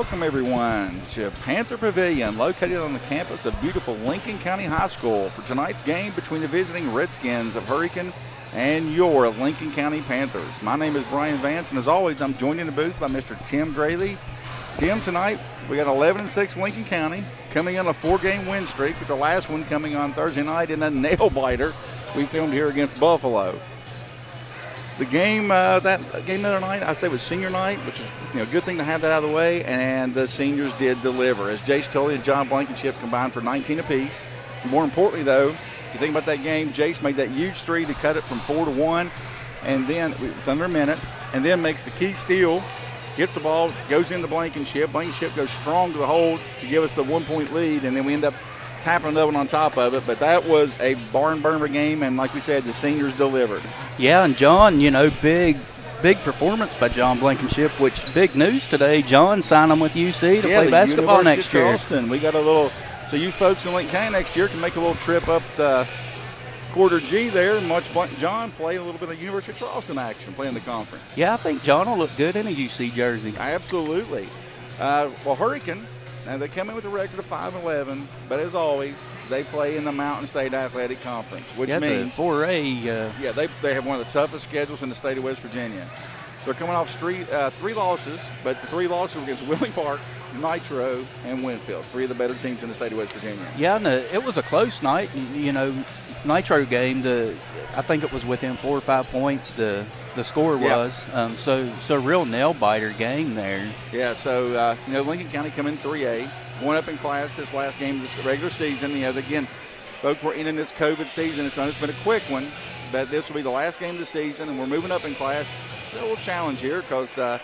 Welcome, everyone, to Panther Pavilion, located on the campus of beautiful Lincoln County High School for tonight's game between the visiting Redskins of Hurricane and your Lincoln County Panthers. My name is Brian Vance, and as always, I'm joined in the booth by Mr. Tim Graley. Tim, tonight we got 11-6 Lincoln County coming on a 4-game win streak, with the last one coming on Thursday night in a nail-biter we filmed here against Buffalo. The game, that game the other night, I say was senior night, which is a good thing to have that out of the way, and the seniors did deliver. As Jace Tully and John Blankenship combined for 19 apiece. More importantly, though, if you think about that game, Jace made that huge three to cut it from 4-1, and then it was under a minute, and then makes the key steal, gets the ball, goes into Blankenship. Blankenship goes strong to the hole to give us the 1-point lead, and then we end up tapping another one on top of it. But that was a barn burner game, and like we said, the seniors delivered. Yeah, and John, big performance by John Blankenship, which big news today. John signed him with UC to play basketball next year. We got a little, so you folks in Lincoln County next year can make a little trip up the quarter G there and watch John play a little bit of University of Charleston action, playing the conference. Yeah, I think John will look good in a UC jersey. Absolutely. Well, Hurricane, now they come in with a record of 5-11, but as always, they play in the Mountain State Athletic Conference, which means 4A. They have one of the toughest schedules in the state of West Virginia. They're coming off three losses, but the 3 losses were against Willing Park, Nitro, and Winfield, 3 of the better teams in the state of West Virginia. Yeah, and it was a close night. Nitro game, I think it was within 4 or 5 points. The score was so real nail biter game there. Yeah, so Lincoln County come in 3A, going up in class this last game of this regular season. Again, folks, we're in this COVID season. It's been a quick one, but this will be the last game of the season, and we're moving up in class. It's a little challenge here because they're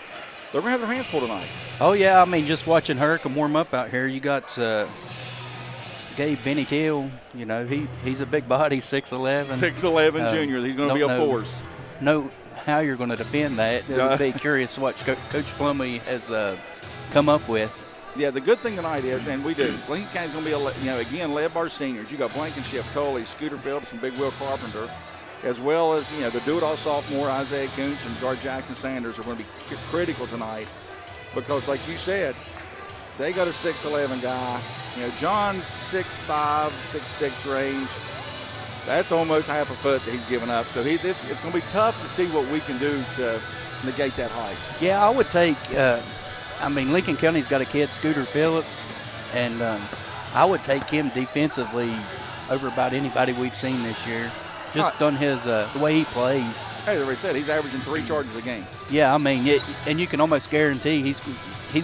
going to have their hands full tonight. Oh yeah, just watching Hurricane warm up out here. You got Gabe Benny Till, he's a big body, 6'11". 6'11", junior. He's going to be a force. Know how you're going to defend that. I'd be curious what Coach Plumlee has come up with. Yeah, the good thing tonight is, and we do, Lincoln County's going to be, again, led by our seniors. You got Blankenship, Coley, Scooter Phillips, and Big Will Carpenter, as well as, the do-it-all sophomore Isaiah Kuntz and guard Jackson Sanders are going to be critical tonight because, like you said, they got a 6'11" guy. John's 6'5", 6'6" range. That's almost half a foot that he's given up. So it's going to be tough to see what we can do to negate that height. Yeah, I would take Lincoln County's got a kid, Scooter Phillips, and I would take him defensively over about anybody we've seen this year. Just on his the way he plays. Hey, as I said, he's averaging 3 charges a game. Yeah, and you can almost guarantee he's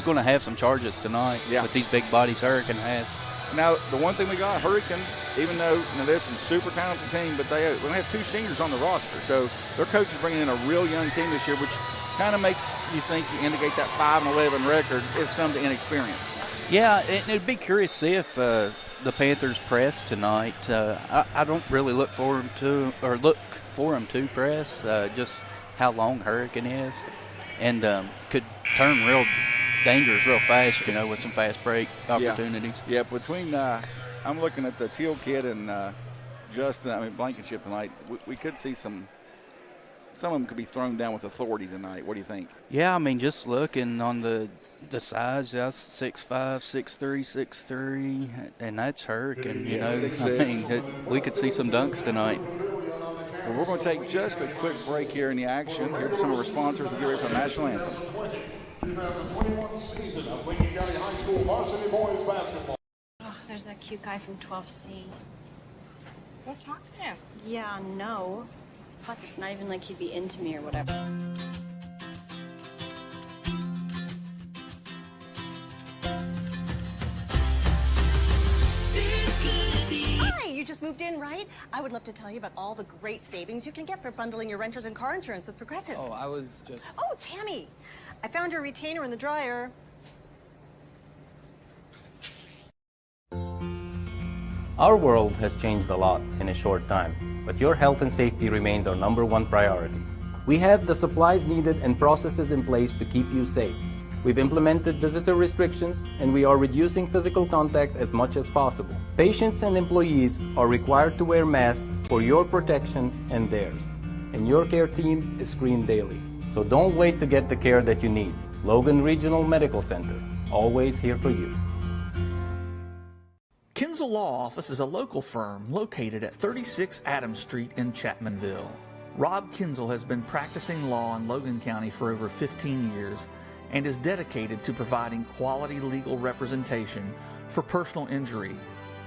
going to have some charges tonight with these big bodies Hurricane has. Now, the one thing we got, Hurricane, even though there's some super talented team, but they only have 2 seniors on the roster. So their coach is bringing in a real young team this year, which kind of makes you think you indicate that 5-11 record is some inexperience. Yeah, and it'd be curious to see if the Panthers press tonight. I don't really look for them to press. Just how long Hurricane is, and could turn real dangerous real fast. with some fast break opportunities. Yeah, between I'm looking at the Teal kid and Justin. Blankenship tonight. We could see some. Some of them could be thrown down with authority tonight. What do you think? Yeah, just looking on the size, 6'5", 6'3", 6'3", and that's Hurricane. We could see some dunks tonight. Well, we're going to take just a quick break here in the action. Here for some of our sponsors. We'll get ready for the national anthem. 2021 season of Lincoln County High School varsity boys basketball. Oh, there's that cute guy from 12C. Go talk to him. Yeah, no. Plus, it's not even like he'd be into me or whatever. Hi, you just moved in, right? I would love to tell you about all the great savings you can get for bundling your renters and car insurance with Progressive. Oh, I was just... Oh, Tammy, I found your retainer in the dryer. Our world has changed a lot in a short time, but your health and safety remains our #1 priority. We have the supplies needed and processes in place to keep you safe. We've implemented visitor restrictions, and we are reducing physical contact as much as possible. Patients and employees are required to wear masks for your protection and theirs, and your care team is screened daily. So don't wait to get the care that you need. Logan Regional Medical Center. always here for you. Kinzel Law Office is a local firm located at 36 Adams Street in Chapmanville. Rob Kinzel has been practicing law in Logan County for over 15 years and is dedicated to providing quality legal representation for personal injury,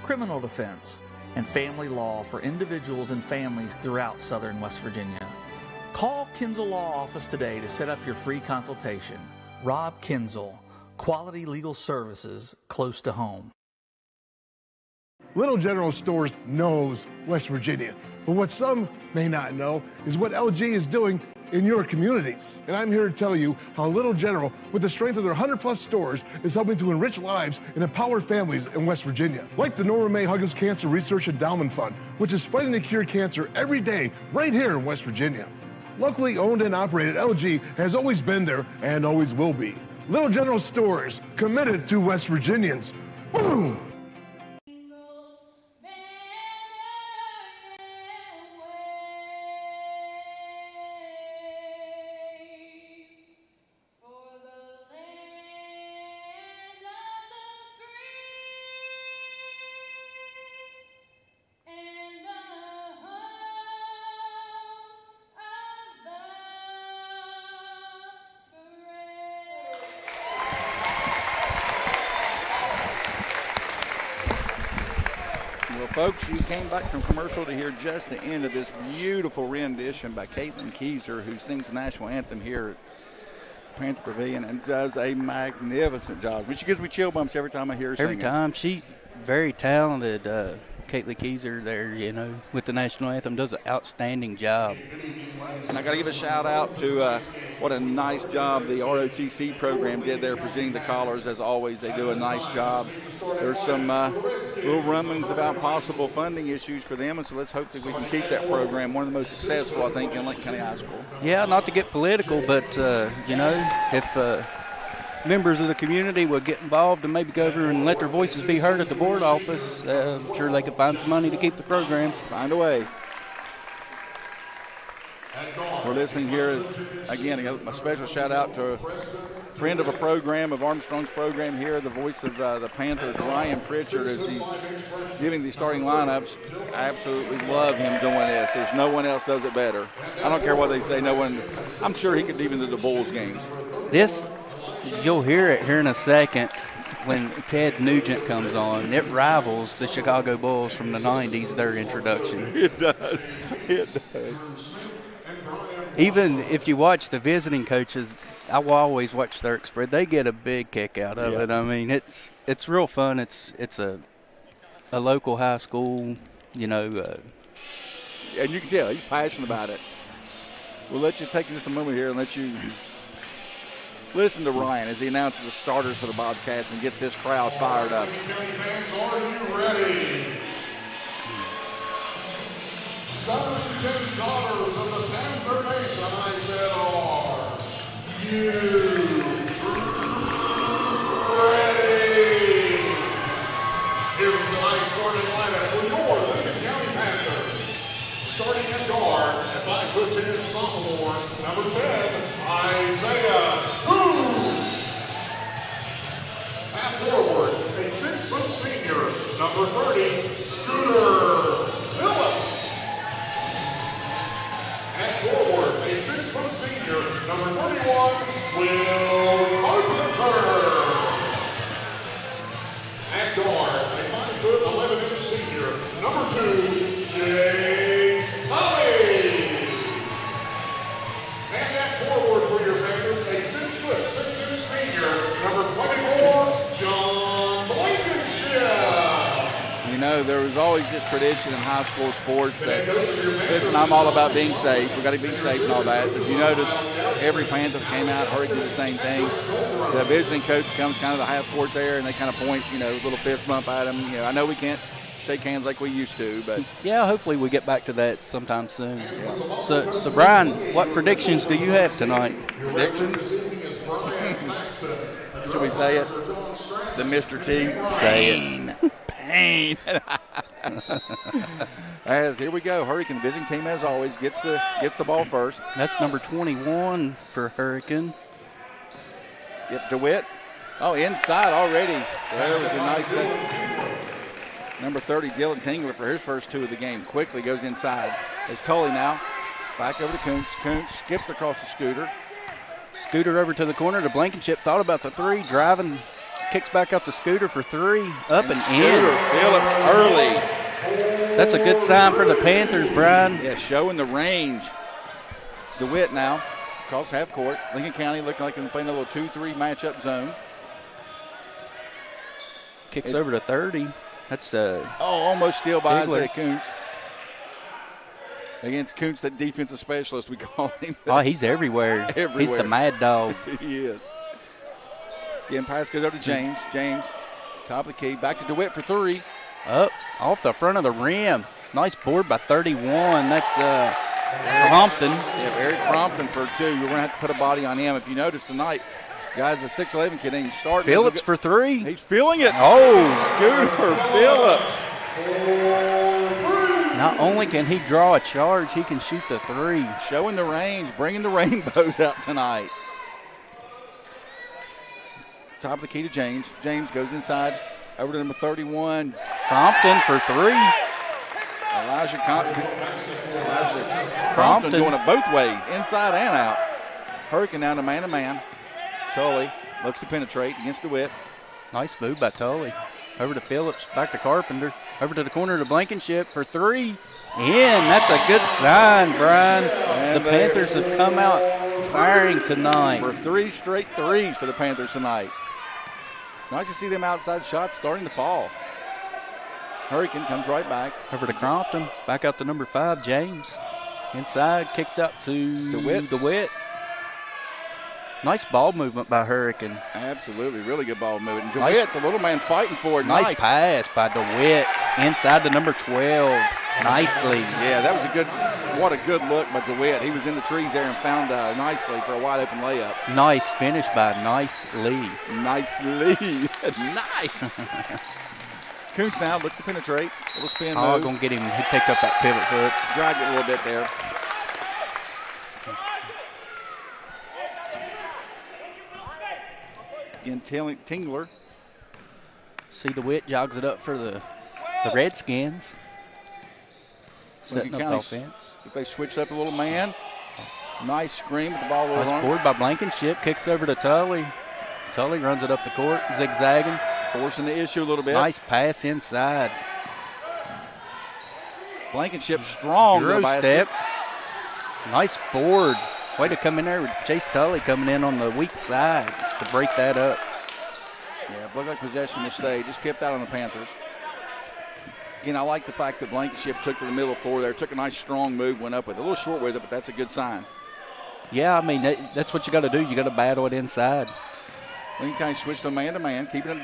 criminal defense, and family law for individuals and families throughout southern West Virginia. Call Kinzel Law Office today to set up your free consultation. Rob Kinzel, quality legal services close to home. Little General Stores knows West Virginia, but what some may not know is what LG is doing in your communities. And I'm here to tell you how Little General, with the strength of their 100+ stores, is helping to enrich lives and empower families in West Virginia. Like the Norma May Huggins Cancer Research Endowment Fund, which is fighting to cure cancer every day right here in West Virginia. Locally owned and operated, LG has always been there and always will be. Little General Stores, committed to West Virginians. Boom! Well, folks, you came back from commercial to hear just the end of this beautiful rendition by Caitlin Keyser, who sings the national anthem here at Panther Pavilion and does a magnificent job. She gives me chill bumps every time I hear her singing. Every time. She very talented. Caitlin Keyser there, you know, with the national anthem, does an outstanding job. And I got to give a shout out to what a nice job the ROTC program did there presenting the callers. As always, they do a nice job. There's some little rumblings about possible funding issues for them, and so let's hope that we can keep that program one of the most successful, I think, in Lincoln County High School. Yeah, not to get political, but, you know, if members of the community would get involved and maybe go over and let their voices be heard at the board office, I'm sure they could find some money to keep the program. Find a way. We're listening here is, again, a special shout out to a friend of a program, of Armstrong's program here, the voice of the Panthers, Ryan Pritchard, as he's giving the starting lineups. I absolutely love him doing this. There's no one else does it better. I don't care what they say. No one. I'm sure he could even do the Bulls games. This, you'll hear it here in a second when Ted Nugent comes on. It rivals the Chicago Bulls from the 90s, their introduction. It does. It does. Even if you watch the visiting coaches, I will always watch their express. They get a big kick out of it. I mean, it's real fun. It's a local high school, you know. And you can tell he's passionate about it. We'll let you take just a moment here and let you listen to Ryan as he announces the starters for the Bobcats and gets this crowd fired up. Are you ready? Sons and daughters of the Panther Nation, I said, are you ready? Here's tonight's starting lineup for your Lincoln County Panthers. Starting at guard, at 5'10" sophomore, number 10, Isaiah Hoops. At forward, a 6' senior, number 30, Scooter Phillips. At forward, a 6' senior, number 31, Will Carpenter. At guard, a 5'11" senior, number 2, Jace Tully. And at forward for your Panthers, a 6'6" senior, number 24, John Blankenship. You know, there was always this tradition in high school sports that, listen, I'm all about being safe. We've got to be safe and all that. If you notice, every Panther came out, Hurricane did the same thing. The visiting coach comes kind of the half court there, and they kind of point, you know, a little fist bump at him. You know, I know we can't shake hands like we used to, but yeah, hopefully we get back to that sometime soon. Yeah. So Brian, what predictions do you have tonight? Predictions? Should we say it? The Mr. T. Say it. Pain. As here we go, Hurricane visiting team as always gets the ball first. That's number 21 for Hurricane. Yep, DeWitt Oh, inside already. There was a nice number 30, Dylan Tingler, for his first 2 of the game. Quickly goes inside. It's Tully now. Back over to Kuntz. Kuntz skips across the Scooter. Scooter over to the corner to Blankenship. Thought about the 3. Driving. Kicks back up to Scooter for 3. Up and in. Phillips early. That's a good sign for the Panthers, Brian. Yeah, showing the range. DeWitt now across half court. Lincoln County looking like they're playing a little 2-3 matchup zone. Kicks over to 30. That's almost steal by Bigler. Isaiah Kuntz. Against Kuntz, that defensive specialist we call him. Oh, he's everywhere. He's the mad dog. He is. Again, pass goes over to James. James, top of the key. Back to DeWitt for 3. Up off the front of the rim. Nice board by 31. That's Crompton. Yeah, Eric Crompton for 2. You're going to have to put a body on him. If you notice tonight, guys, a 6'11 kid ain't starting. Phillips for 3. He's feeling it. Oh, Scooter Phillips. Not only can he draw a charge, he can shoot the 3. Showing the range, bringing the rainbows out tonight. Top of the key to James. James goes inside over to number 31. Crompton for 3. Elijah Crompton doing it both ways, inside and out. Hurricane down to man-to-man. Tully looks to penetrate against DeWitt. Nice move by Tully. Over to Phillips, back to Carpenter. Over to the corner to Blankenship for 3. In. That's a good sign, Brian. And the Panthers have come out firing tonight. For 3 straight threes for the Panthers tonight. Nice to see them outside shots starting to fall. Hurricane comes right back. Over to Crompton. Back out to number 5, James. Inside, kicks up to DeWitt. Nice ball movement by Hurricane. Absolutely, really good ball movement. DeWitt, the little man fighting for it. Nice pass by DeWitt. Inside to number 12. Nicely. Yeah, that was what a good look by DeWitt. He was in the trees there and found nicely for a wide open layup. Nice finish by Nicely. Nicely. Nice. Kuntz now looks to penetrate. A little spin move. Gonna get him. He picked up that pivot foot. Dragged it a little bit there. Again, Tingler. See DeWitt jogs it up for the Redskins. Setting up the offense. If they switch up a little man. Nice screen with the ball over. Nice board by Blankenship. Kicks over to Tully. Tully runs it up the court, zigzagging. Forcing the issue a little bit. Nice pass inside. Blankenship strong. Euro step. Nice board. Way to come in there with Chase Tully coming in on the weak side to break that up. Yeah, looked like possession will stay. Just tipped out on the Panthers. Again, I like the fact that Blankenship took to the middle floor there. Took a nice strong move, went up with it. A little short with it, but that's a good sign. Yeah, I mean, that's what you got to do. You got to battle it inside. Lincoln County switched to man-to-man, keeping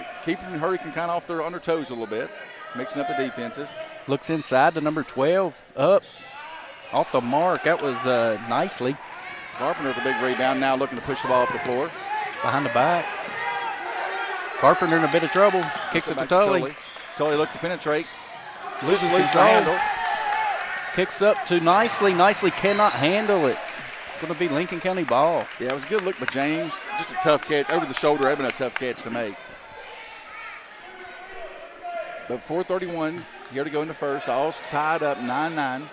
Hurricane kind of off their toes a little bit, mixing up the defenses. Looks inside to number 12. Up. Off the mark. That was nicely. Carpenter with a big rebound, now looking to push the ball up the floor. Behind the back. Carpenter in a bit of trouble. Kicks it to Tully. Tully looks to penetrate. Loses the handle. Kicks up to Nicely. Nicely cannot handle it. It's going to be Lincoln County ball. Yeah, it was a good look by James. Just a tough catch. Over the shoulder, having a tough catch to make. But 4:31 here to go into first. All tied up 9-9.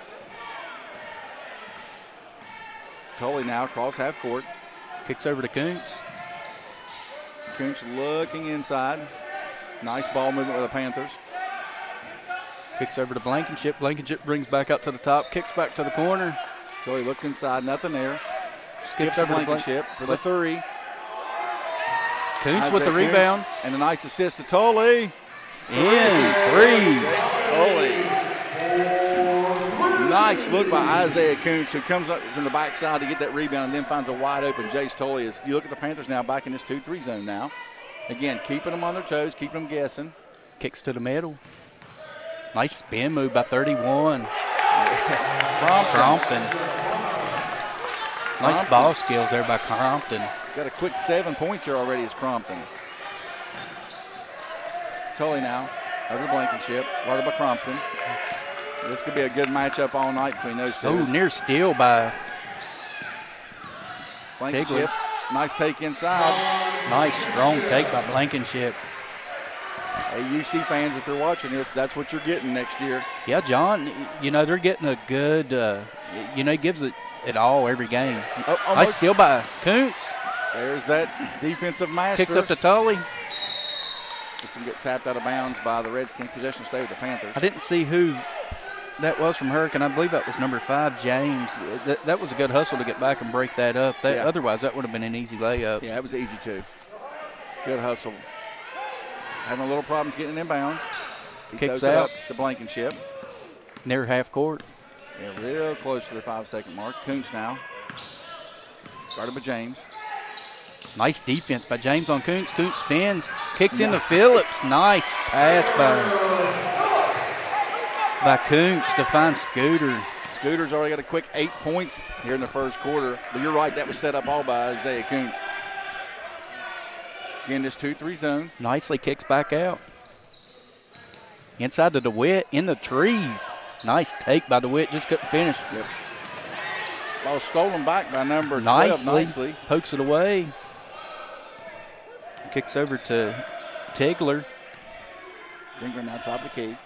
Tully now across half court. Kicks over to Kuntz. Kuntz looking inside. Nice ball movement with the Panthers. Kicks over to Blankenship. Blankenship brings back up to the top. Kicks back to the corner. Tully looks inside. Nothing there. Skips over Blankenship for the 3. Kuntz with the rebound. And a nice assist to Tully. In 3. Tully. Nice look by Isaiah Kuntz, who comes up from the backside to get that rebound and then finds a wide open Jace Tully. As you look at the Panthers now back in this 2-3 zone now. Again, keeping them on their toes, keeping them guessing. Kicks to the middle. Nice spin move by 31. Yes. Crompton. Nice ball skills there by Crompton. Got a quick 7 points here already as Crompton. Tully now over to Blankenship, guarded by Crompton. This could be a good matchup all night between those two. Oh, near steal by Blankenship. Nice take inside. Nice, strong take by Blankenship. Hey, UC fans, if you're watching this, that's what you're getting next year. Yeah, John, they're getting a good, he gives it all every game. Nice steal by Kuntz. There's that defensive master. Kicks up to Tully. It's going to get tapped out of bounds by the Redskins. Possession stay with the Panthers. I didn't see who that was from Hurricane. I believe that was number 5, James. That was a good hustle to get back and break that up. Otherwise, that would have been an easy layup. Yeah, it was easy too. Good hustle. Having a little problems getting inbounds. Kicks out to Blankenship. Near half court. Yeah, real close to the 5-second mark. Kuntz now. Started by James. Nice defense by James on Kuntz. Kuntz spins, kicks into Phillips. Nice pass by Kuntz to find Scooter. Scooter's already got a quick 8 points here in the first quarter. But you're right, that was set up all by Isaiah Kuntz. Again, this 2-3 zone. Nicely kicks back out. Inside to DeWitt in the trees. Nice take by DeWitt, just couldn't finish. Yep. Ball stolen back by number 12. Nicely. Pokes it away. Kicks over to Tigler. Tigler now top of the key.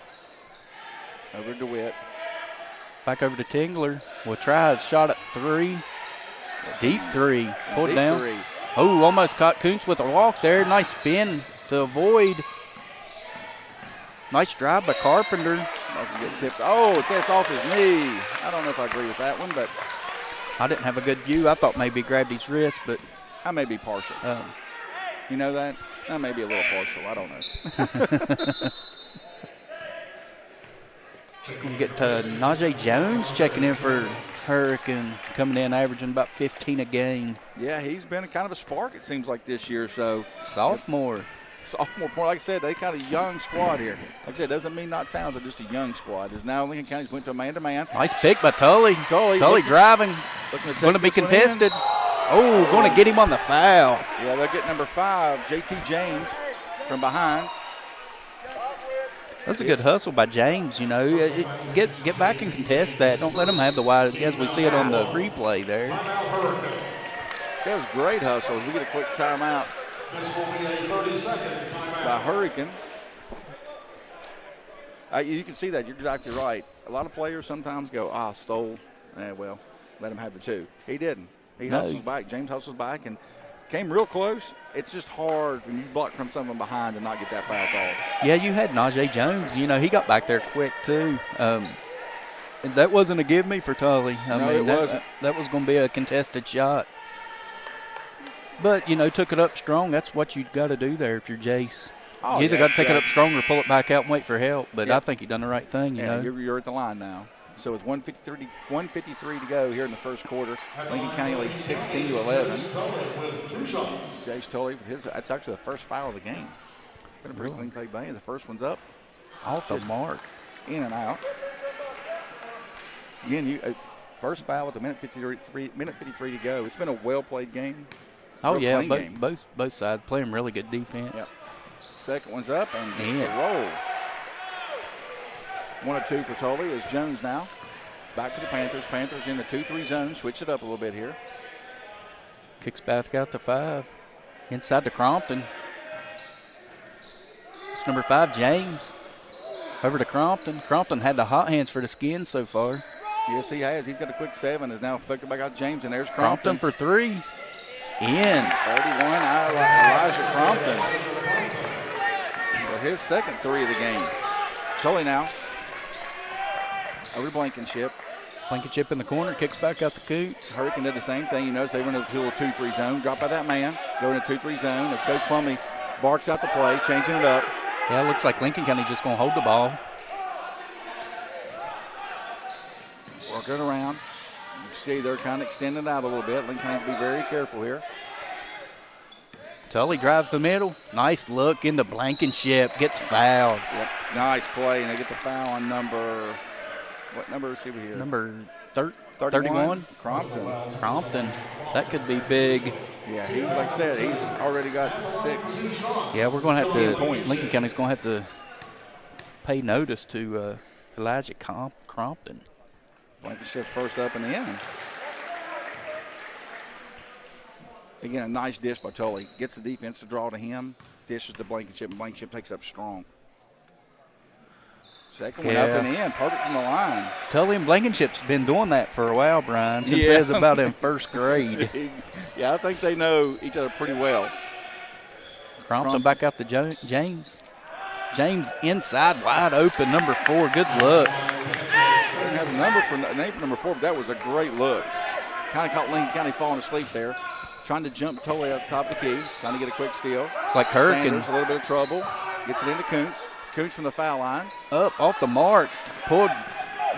Over to DeWitt. Back over to Tigler. Will try his shot at 3. Deep 3. Pulled Deep down. 3. Oh, almost caught Kuntz with a walk there. Nice spin to avoid. Nice drive by Carpenter. Get tipped. Oh, it's off his knee. I don't know if I agree with that one, but I didn't have a good view. I thought maybe he grabbed his wrist, but I may be partial. You know that? I may be a little partial. I don't know. Going to get Najee Jones checking in for Hurricane, coming in averaging about 15 a game. Yeah, he's been kind of a spark, it seems like, this year. So sophomore point. Like I said, they kind of young squad here. Like I said, doesn't mean not talented, just a young squad. Is now Lincoln County's went to a man-to-man. Nice pick by Tully. Tully driving. Going to be contested. Oh, going to get him on the foul. Yeah, they'll get number 5, JT James, from behind. That's a good hustle by James, Get back and contest that. Don't let him have the wide, as we see it on the replay there. That was great hustle. We get a quick timeout by Hurricane. You can see that. You're exactly right. A lot of players sometimes go, stole. Well, let him have the 2. He didn't. He hustles back. James hustles back and came real close. It's just hard when you block from someone behind and not get that foul call. Yeah, you had Najee Jones. He got back there quick, too. And that wasn't a give me for Tully. It wasn't. That was going to be a contested shot. But, took it up strong. That's what you got to do there if you're Jace. You either got to take it up strong or pull it back out and wait for help. But I think you done the right thing, you know. You're at the line now. So with 153 to go here in the first quarter, Lincoln County leads 16-11. Jace Tully, that's actually the first foul of the game. Been a pretty clean play by him. The first one's up. Off the mark. In and out. Again, first foul with a minute 53 to go. It's been a well-played game. Oh, yeah, both sides playing really good defense. Yep. Second one's up, and it's a roll. 1 of 2 for Tully is Jones now. Back to the Panthers. Panthers in the 2-3 zone. Switch it up a little bit here. Kicks back out to 5. Inside to Crompton. It's number 5, James. Over to Crompton. Crompton had the hot hands for the Skins so far. Yes, he has. He's got a quick 7. Is now flicked back out James, and there's Crompton for 3. In. 31, Elijah Crompton. For his second 3 of the game. Tully now. Over to Blankenship. Blankenship in the corner, kicks back out to Coots. Hurricane did the same thing. You notice they went into the little 2-3 zone. Dropped by that man. Going into 2-3 zone. As Coach Plumlee barks out the play, changing it up. Yeah, it looks like Lincoln County just going to hold the ball. Work it around. You can see they're kind of extending out a little bit. Lincoln County has to be very careful here. Tully drives the middle. Nice look into Blankenship. Gets fouled. Yep. Nice play, and they get the foul on number. What number is he here? Number 31. Crompton. That could be big. Yeah, he, like I said, he's already got 6. Yeah, we're going to have to. Points. Lincoln County's going to have to pay notice to Elijah Crompton. Blankenship first up and in. Again, a nice dish by Tully. Gets the defense to draw to him, dishes to Blankenship, and Blankenship takes up strong. Second one up and in, perfect from the line. Tully and Blankenship's been doing that for a while, Brian, since they was about in first grade. Yeah, I think they know each other pretty well. Crompton back out to James. James inside, wide open, number 4. Good look. Didn't have a name for number 4, but that was a great look. Kind of caught Lincoln County falling asleep there. Trying to jump Tully up the top of the key. Trying to get a quick steal. It's like Hurricane. Sanders, a little bit of trouble. Gets it into Kuntz. Kuntz from the foul line. Up, off the mark. Pulled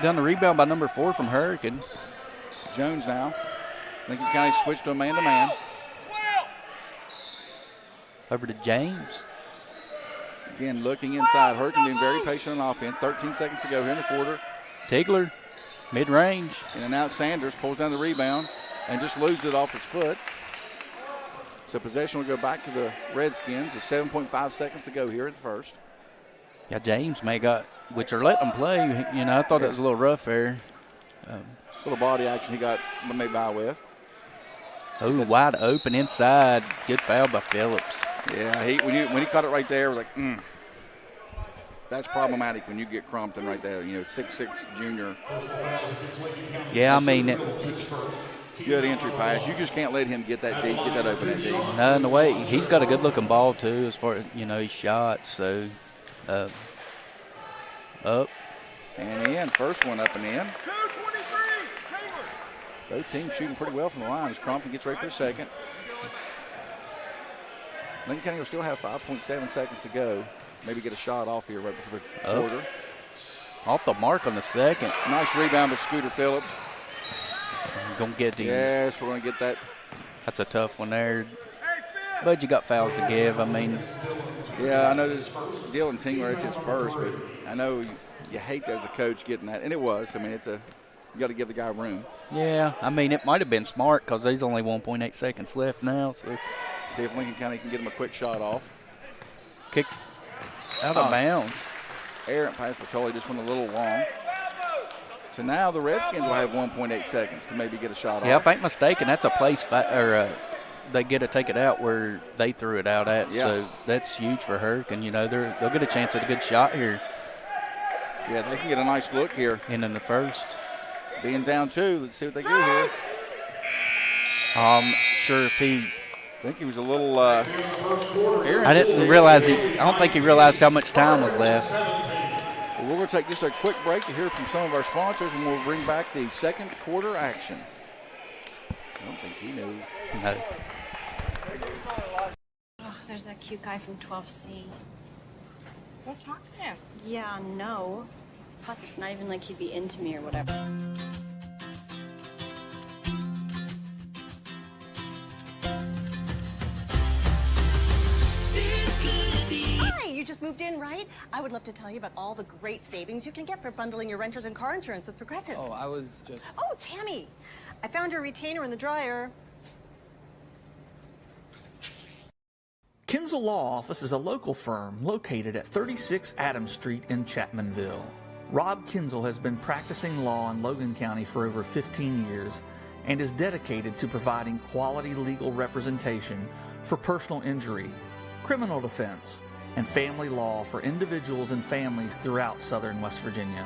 down the rebound by number 4 from Hurricane. Jones now. Lincoln County switched to a man-to-man. Over to James. Again, looking inside. Hurricane being very patient on offense. 13 seconds to go here in the quarter. Tigler, mid-range. In and out Sanders pulls down the rebound and just loses it off his foot. So possession will go back to the Redskins with 7.5 seconds to go here at the first. Yeah, James which are letting them play. You know, I thought that was a little rough there. Little body action he got made by with. Oh, wide open inside. Good foul by Phillips. Yeah, when he caught it right there, we're like, that's problematic when you get Crompton right there. You know, 6'6" junior. Yeah, I mean, good entry pass. You just can't let him get that deep, get that open that deep. No, in the way he's got a good-looking ball too, as far as he shot. So, up and in. First one up and in. Both teams shooting pretty well from the line as Crompton gets ready for a second. Lincoln County will still have 5.7 seconds to go. Maybe get a shot off here right before the quarter. Off the mark on the second. Nice rebound by Scooter Phillips. Gonna get the. Yes, we're gonna get that. That's a tough one there. But you got fouls to give. I mean. Yeah, I know this Dylan Tingler, it's his first, but I know you hate as a coach getting that, and it was. I mean, you got to give the guy room. Yeah, I mean, it might have been smart because there's only 1.8 seconds left now. So see if Lincoln County can get him a quick shot off. Kicks out of bounds. Errant pass for Tully just went a little long. So now the Redskins will have 1.8 seconds to maybe get a shot off. Yeah, if I ain't mistaken, that's a place they get to take it out where they threw it out at. Yeah. So that's huge for Hurricane. You know, they'll get a chance at a good shot here. Yeah, they can get a nice look here. And in the first. Being down 2, let's see what they do here. Sure if he. I think he was a little errant. I didn't realize I don't think he realized how much time was left. Well, we're going to take just a quick break to hear from some of our sponsors, and we'll bring back the second quarter action. I don't think he knew. No. Oh, there's that cute guy from 12C. Go talk to him. Yeah, no. Plus, it's not even like he'd be into me or whatever. Hi, you just moved in, right? I would love to tell you about all the great savings you can get for bundling your renters and car insurance with Progressive. Oh, I was just... Oh, Tammy, I found your retainer in the dryer. Kinzel Law Office is a local firm located at 36 Adams Street in Chapmanville. Rob Kinzel has been practicing law in Logan County for over 15 years and is dedicated to providing quality legal representation for personal injury, criminal defense, and family law for individuals and families throughout southern West Virginia.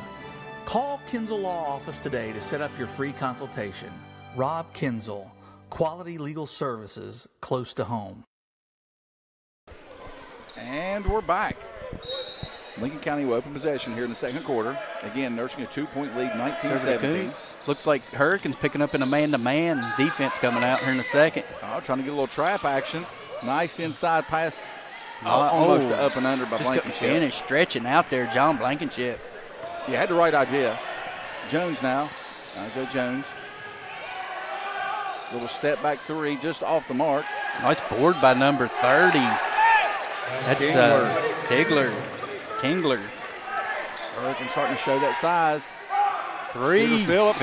Call Kinzel Law Office today to set up your free consultation. Rob Kinzel, quality legal services close to home. And we're back. Lincoln County will open possession here in the second quarter. Again, nursing a 2-point lead, 19-17. Looks like Hurricanes picking up in a man-to-man defense coming out here in a second. Oh, trying to get a little trap action. Nice inside pass. Almost up and under by Blankenship. Finish stretching out there, John Blankenship. You had the right idea. Jones now. Isaiah Jones. Little step back 3 just off the mark. Nice board by number 30. That's Tigler. Hurricane starting to show that size. 3. Phillips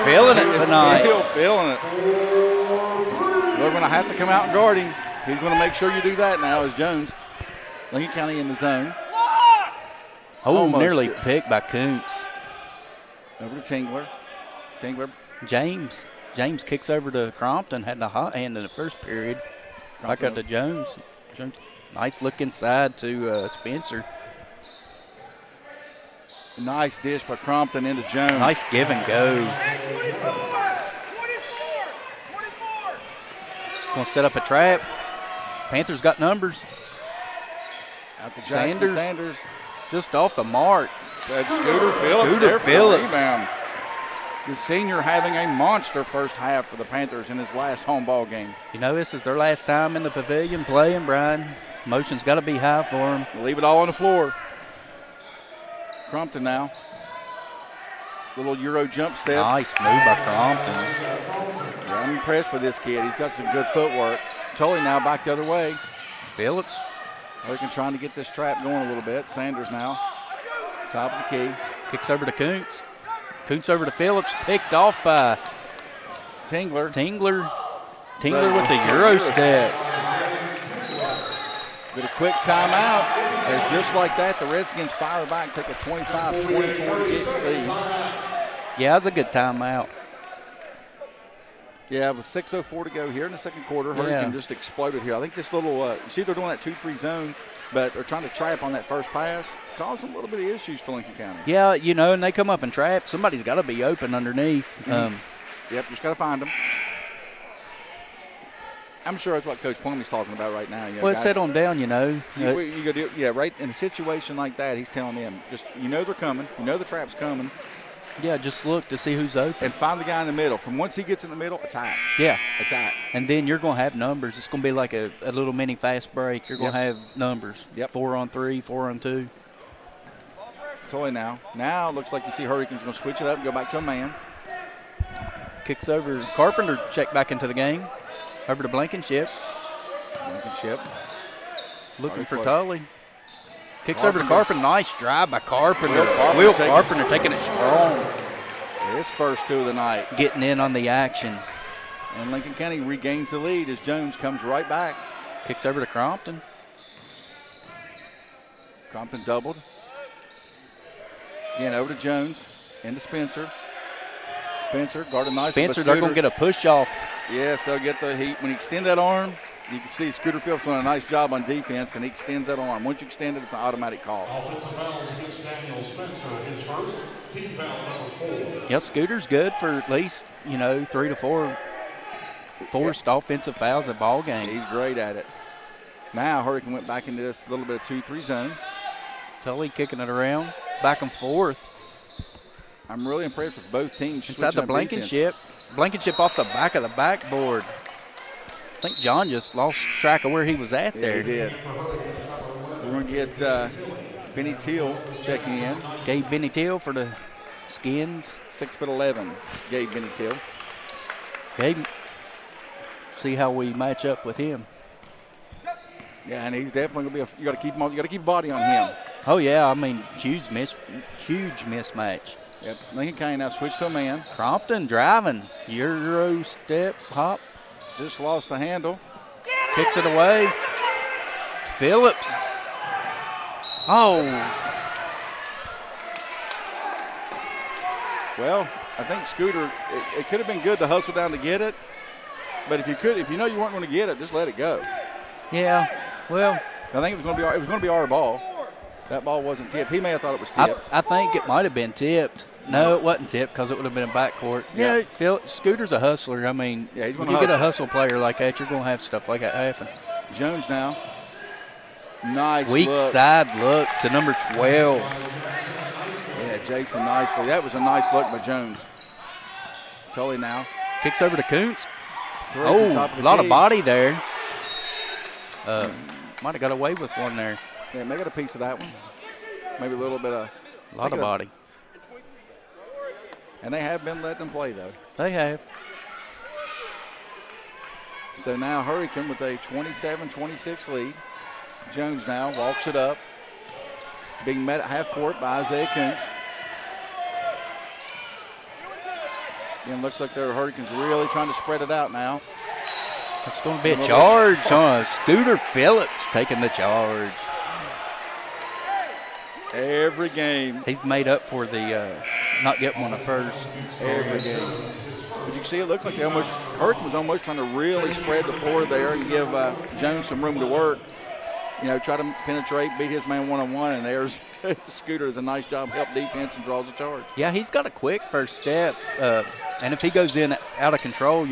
feeling it tonight. Still feeling it. We're going to have to come out and guard him. He's going to make sure you do that now as Jones. Lincoln County in the zone. Almost nearly picked by Kuntz. Over to Tingler. James. James kicks over to Crompton, had a hot hand in the first period. Back out to Jones. Nice look inside to Spencer. Nice dish by Crompton into Jones. Nice give and go. Going to set up a trap. Panthers got numbers. Out to Sanders. Just off the mark. That's Scooter Phillips. Scooter Phillips. Rebound. The senior having a monster first half for the Panthers in his last home ball game. You know, this is their last time in the pavilion playing, Brian. Emotion's got to be high for them. Leave it all on the floor. Crompton now. Little Euro jump step. Nice move by Crompton. Yeah, I'm impressed with this kid. He's got some good footwork. Tully now back the other way. Phillips. Hurricane trying to get this trap going a little bit. Sanders now. Top of the key. Kicks over to Kuntz. Kuntz over to Phillips. Picked off by Tingler. Tingler with the Euro step. Get a quick timeout. And just like that, the Redskins fire back, take a 25-24 lead. Yeah, that's a good timeout. Yeah, with 6:04 to go here in the second quarter, Hurricane just exploded here. I think this little, you see they're doing that 2-3 zone, but they're trying to trap on that first pass, causing a little bit of issues for Lincoln County. Yeah, you know, and they come up and trap. Somebody's got to be open underneath. Yep, just got to find them. I'm sure that's what Coach Plumlee's talking about right now. You know, well, settle them down, you know. You go do, yeah, right. In a situation like that, he's telling them, just they're coming. You know the trap's coming. Yeah, just look to see who's open. And find the guy in the middle. From once he gets in the middle, attack. Yeah. Attack. And then you're going to have numbers. It's going to be like a little mini fast break. You're going to have numbers. Yep. 4-on-3, 4-on-2. Totally now. Now it looks like you see Hurricanes going to switch it up and go back to a man. Kicks over. Carpenter check back into the game. Over to Blankenship. Looking for Tully. Kicks over to Carpenter. Nice drive by Carpenter. Will Carpenter taking it strong. His first two of the night. Getting in on the action. And Lincoln County regains the lead as Jones comes right back. Kicks over to Crompton. Crompton doubled. Again, over to Jones. Into Spencer. Spencer guarded nicely. Spencer, they're going to get a push off. Yes, they'll get the heat. When he extend that arm, you can see Scooter Phillips doing a nice job on defense, and he extends that arm. Once you extend it, it's an automatic call. Offensive fouls against Daniel Spencer, his first, team foul number 4. Yeah, Scooter's good for at least, 3 to 4 forced offensive fouls a ball game. He's great at it. Now Hurricane went back into this little bit of 2-3 zone. Tully kicking it around, back and forth. I'm really impressed with both teams. Inside the Blankenship. Blankenship off the back of the backboard. I think John just lost track of where he was at there. Yeah, he did. We're going to get Benny Teal checking in. Gabe Benny Teal for the Skins. 6'11", Gabe Benny Teal. Gabe, see how we match up with him. Yeah, and he's definitely going to be you got to keep him on. You got to keep body on him. Oh yeah, I mean huge mismatch. Yep. Lincoln County now switch to a man. Crompton driving. Euro step hop. Just lost the handle. Kicks it away. Phillips. Oh. Well, I think Scooter, it could have been good to hustle down to get it. But if you know you weren't going to get it, just let it go. Yeah. Well, I think it was going to be our ball. That ball wasn't tipped. He may have thought it was tipped. I think it might have been tipped. No, it wasn't tipped because it would have been a backcourt. Yeah, Scooter's a hustler. I mean, yeah, when you get a hustle player like that, you're going to have stuff like that happen. Jones now. Nice weak look. Side look to number 12. Yeah, Jason nicely. That was a nice look by Jones. Tully now. Kicks over to Kuntz. Oh, a lot of body there. Might have got away with one there. Yeah, they got a piece of that one. Maybe a little bit of. A lot of body. And they have been letting them play, though. They have. So now Hurricane with a 27-26 lead. Jones now walks it up. Being met at half court by Isaiah Kuntz. Again, looks like the Hurricanes really trying to spread it out now. It's going to be a charge on Scooter Phillips taking the charge. Every game. He's made up for the not getting one at first. Every game. But you can see it looks like Hurricane was almost trying to really spread the floor there and give Jones some room to work. Try to penetrate, beat his man one-on-one, and there's Scooter does a nice job, help defense, and draws a charge. Yeah, he's got a quick first step, and if he goes in out of control,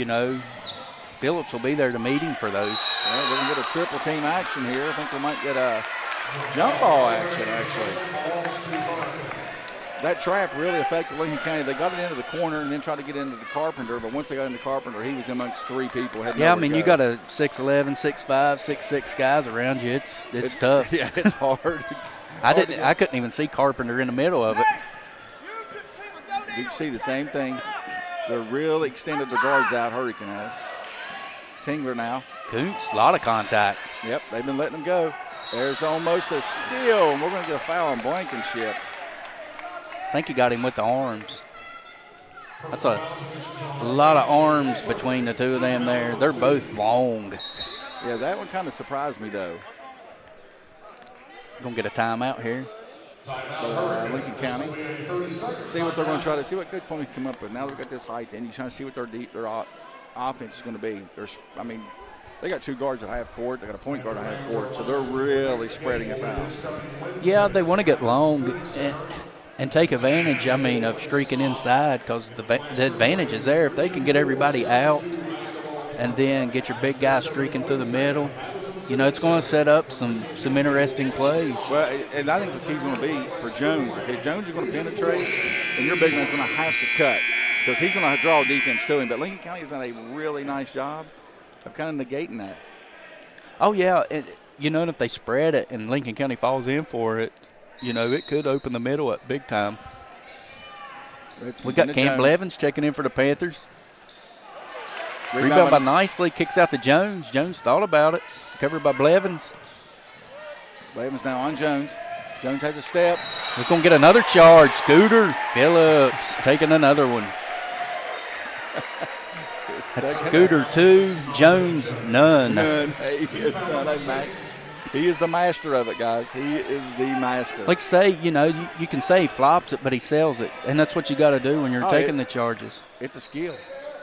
Phillips will be there to meet him for those. Well, we're going to get a triple team action here. I think we might get a jump ball action, actually. That trap really affected Lincoln County. They got it into the corner and then tried to get into the Carpenter, but once they got into Carpenter, he was amongst three people. Yeah, you got a 6'11", 6'5", 6'6" guys around you. It's tough. Yeah, it's hard. I couldn't even see Carpenter in the middle of it. You can see the same thing. They're really extended their guards out, Hurricane has. Tingler now. Koontz, a lot of contact. Yep, they've been letting them go. There's almost a steal, and we're going to get a foul on Blankenship. I think he got him with the arms. That's a lot of arms between the two of them there. They're both long. Yeah, that one kind of surprised me, though. Going to get a timeout here. Lincoln County. See what they're going to try to see what good point we come up with. Now they've got this height, and you're trying to see what their offense is going to be. They got two guards at half court. They got a point guard at half court, so they're really spreading us out. Yeah, they want to get long and take advantage, of streaking inside because the advantage is there. If they can get everybody out and then get your big guy streaking through the middle, it's going to set up some interesting plays. Well, and I think the key's going to be for Jones. If Jones is going to penetrate, and your big man's going to have to cut because he's going to draw defense to him. But Lincoln County has done a really nice job of kind of negating that. Oh, yeah. And if they spread it and Lincoln County falls in for it, it could open the middle up big time. We got Campbell Evans checking in for the Panthers. Rebound by Nicely, kicks out to Jones. Jones thought about it. Covered by Blevins. Blevins now on Jones. Jones has a step. We're going to get another charge. Scooter Phillips taking another one. That's Scooter 2, Jones none. He is the master of it, guys. He is the master. Like say, you can say he flops it, but he sells it. And that's what you got to do when you're taking the charges. It's a skill.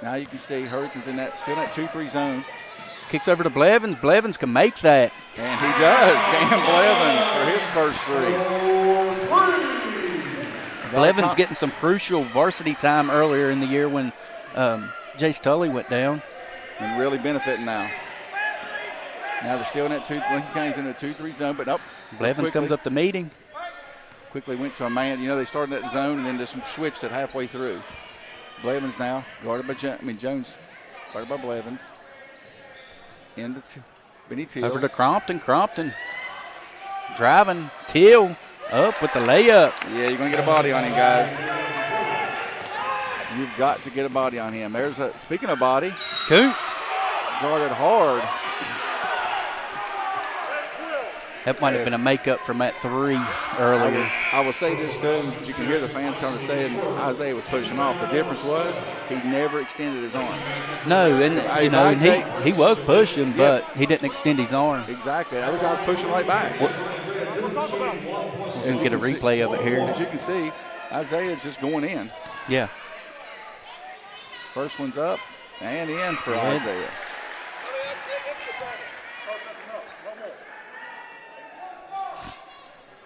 Now you can see Hurricanes still in that 2-3 zone. Kicks over to Blevins. Blevins can make that. And he does. Cam Blevins for his first three. Blevins getting some crucial varsity time earlier in the year when Jace Tully went down. And really benefiting now. Now they're still in that Lincoln County's in a 2-3 zone, but nope. Blevins comes up to meet him. Quickly went to a man. They started that zone and then just switched it halfway through. Blevins now guarded by Jones, guarded by Blevins. Into Benny Teal. Over to Crompton. Crompton driving. Teal up with the layup. Yeah, you're going to get a body on him, guys. You've got to get a body on him. Speaking of body, Koontz guarded hard. That might have been a makeup from that three earlier. I will say this too. You can hear the fans kind of saying Isaiah was pushing off. The difference was he never extended his arm. No, and he was pushing, but he didn't extend his arm. Exactly. The other guy's pushing right back. We'll get a replay of it here. As you can see, Isaiah's just going in. Yeah. First one's up and in for Isaiah.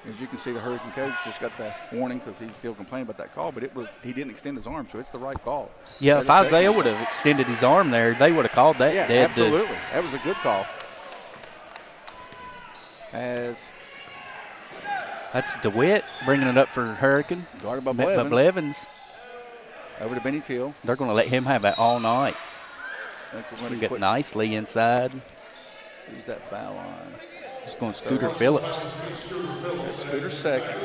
As you can see, the Hurricane coach just got the warning because he's still complaining about that call, but he didn't extend his arm, so it's the right call. Yeah, if Isaiah would have extended his arm there, they would have called that dead. Yeah, absolutely. That was a good call. That's DeWitt bringing it up for Hurricane. Guarded by Blevins. Over to Benny Teal. They're going to let him have it all night. We're get Nicely inside. Who's that foul on? Just going Scooter Phillips. That's Scooter's second.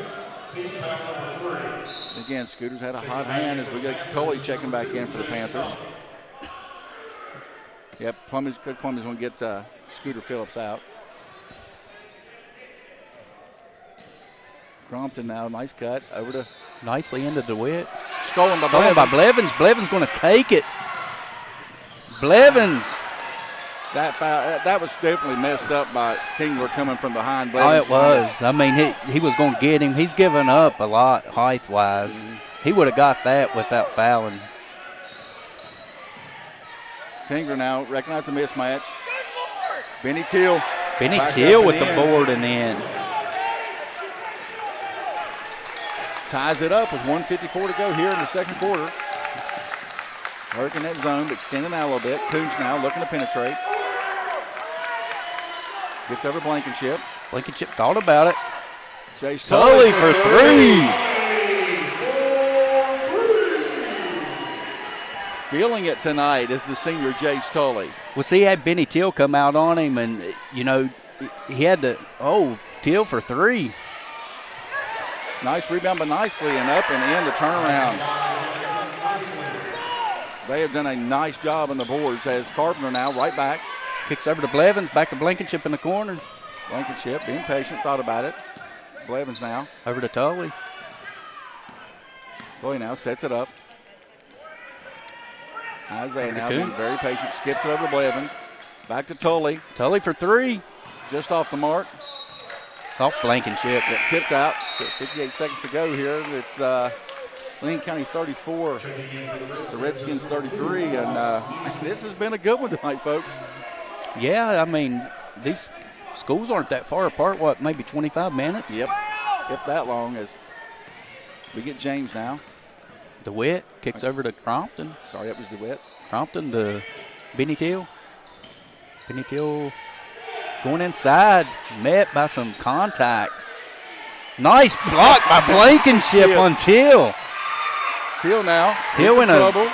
Again, Scooter's had a hot hand as we got Tully checking back in for the Panthers. Yep, Columbus going to get Scooter Phillips out. Crompton now, nice cut. Over to Nicely into DeWitt. Stolen by Blevins. Blevins going to take it. Blevins. That foul, that was definitely messed up by Tingler coming from behind Blevins. Oh, it was. I mean, he was going to get him. He's given up a lot height-wise. He would have got that without fouling. Tinger now recognize the mismatch. Benny Teal. Benny back Teal up with and the in. board and in. Ties it up with 1:54 to go here in the second quarter. Working that zone, extending out a little bit. Coombs now looking to penetrate. Gets over Blankenship. Blankenship thought about it. Jace Tully for three. Feeling it tonight is the senior Jace Tully. Well, see, he had Benny Teal come out on him, and, you know, he had to, Teal for three. Nice rebound, but nicely, and up and in the turnaround. They have done a nice job on the boards as Carpenter now right back. Kicks over to Blevins, back to Blankenship in the corner. Blankenship being patient, thought about it. Blevins now. Over to Tully. Tully now sets it up. Isaiah now Coombs. being very patient, skips it over to Blevins. Back to Tully. Tully for three. Just off the mark. Off Blankenship. Get tipped out. So 58 seconds to go here. It's Lincoln County 34, the Redskins 33, and this has been a good one tonight, folks. Yeah, I mean, these schools aren't that far apart. What, maybe 25 minutes? Yep, if that long. As we get James now. DeWitt kicks over to Crompton. Sorry, that was DeWitt. Crompton to Benny Teal. Benny Teal going inside, met by some contact. Nice block by Blankenship on Teal. Teal now. Teal in a trouble.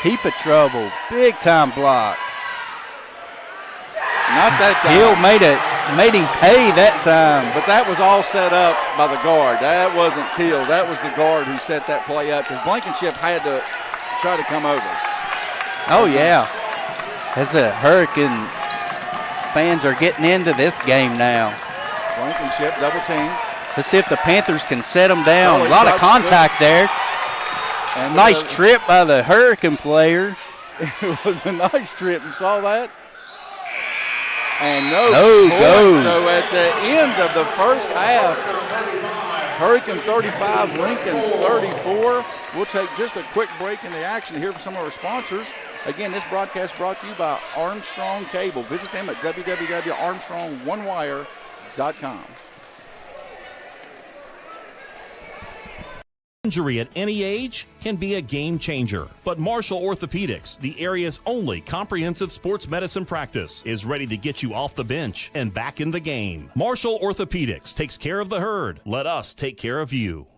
heap of trouble. Big time block. Not that time. Teal made him pay that time. But that was all set up by the guard. That wasn't Teal. That was the guard who set that play up because Blankenship had to try to come over. Oh, yeah. As the Hurricane fans are getting into this game now. Blankenship double team. Let's see if the Panthers can set them down. Oh, a lot of contact there. And nice trip by the Hurricane player. It was a nice trip. You saw that? And no goes. So at the end of the first half, Hurricane 35, Lincoln 34. We'll take just a quick break in the action here for some of our sponsors. Again, this broadcast brought to you by Armstrong Cable. Visit them at www.armstrongonewire.com. Injury at any age can be a game changer, but Marshall Orthopedics, the area's only comprehensive sports medicine practice, is ready to get you off the bench and back in the game. Marshall Orthopedics takes care of the herd. Let us take care of you.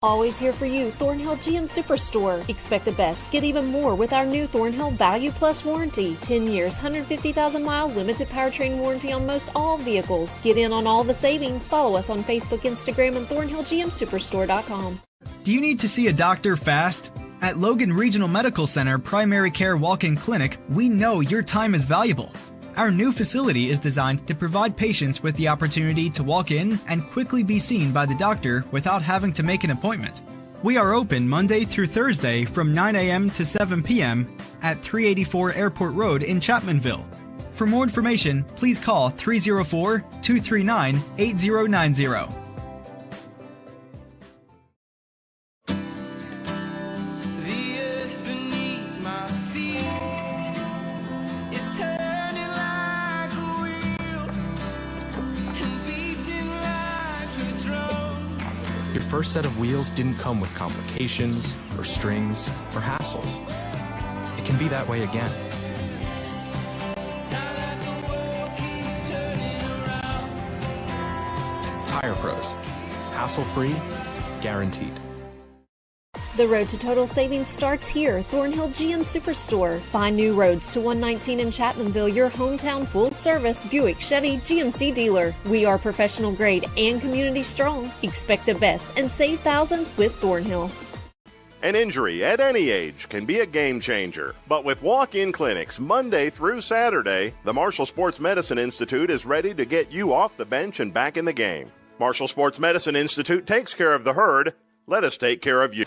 Always here for you, Thornhill GM Superstore. Expect the best, get even more with our new Thornhill Value Plus warranty. 10 years, 150,000-mile limited powertrain warranty on most all vehicles. Get in on all the savings. Follow us on Facebook, Instagram, and ThornhillGMSuperstore.com. Do you need to see a doctor fast? At Logan Regional Medical Center Primary Care Walk-In Clinic, we know your time is valuable. Our new facility is designed to provide patients with the opportunity to walk in and quickly be seen by the doctor without having to make an appointment. We are open Monday through Thursday from 9 a.m. to 7 p.m. at 384 Airport Road in Chapmanville. For more information, please call 304-239-8090. Your first set of wheels didn't come with complications, or strings, or hassles. It can be that way again. Tire Pros. Hassle-free, guaranteed. The road to total savings starts here, Thornhill GM Superstore. Find new roads to 119 in Chapmanville, your hometown full-service Buick, Chevy, GMC dealer. We are professional grade and community strong. Expect the best and save thousands with Thornhill. An injury at any age can be a game changer. But with walk-in clinics Monday through Saturday, the Marshall Sports Medicine Institute is ready to get you off the bench and back in the game. Marshall Sports Medicine Institute takes care of the herd. Let us take care of you.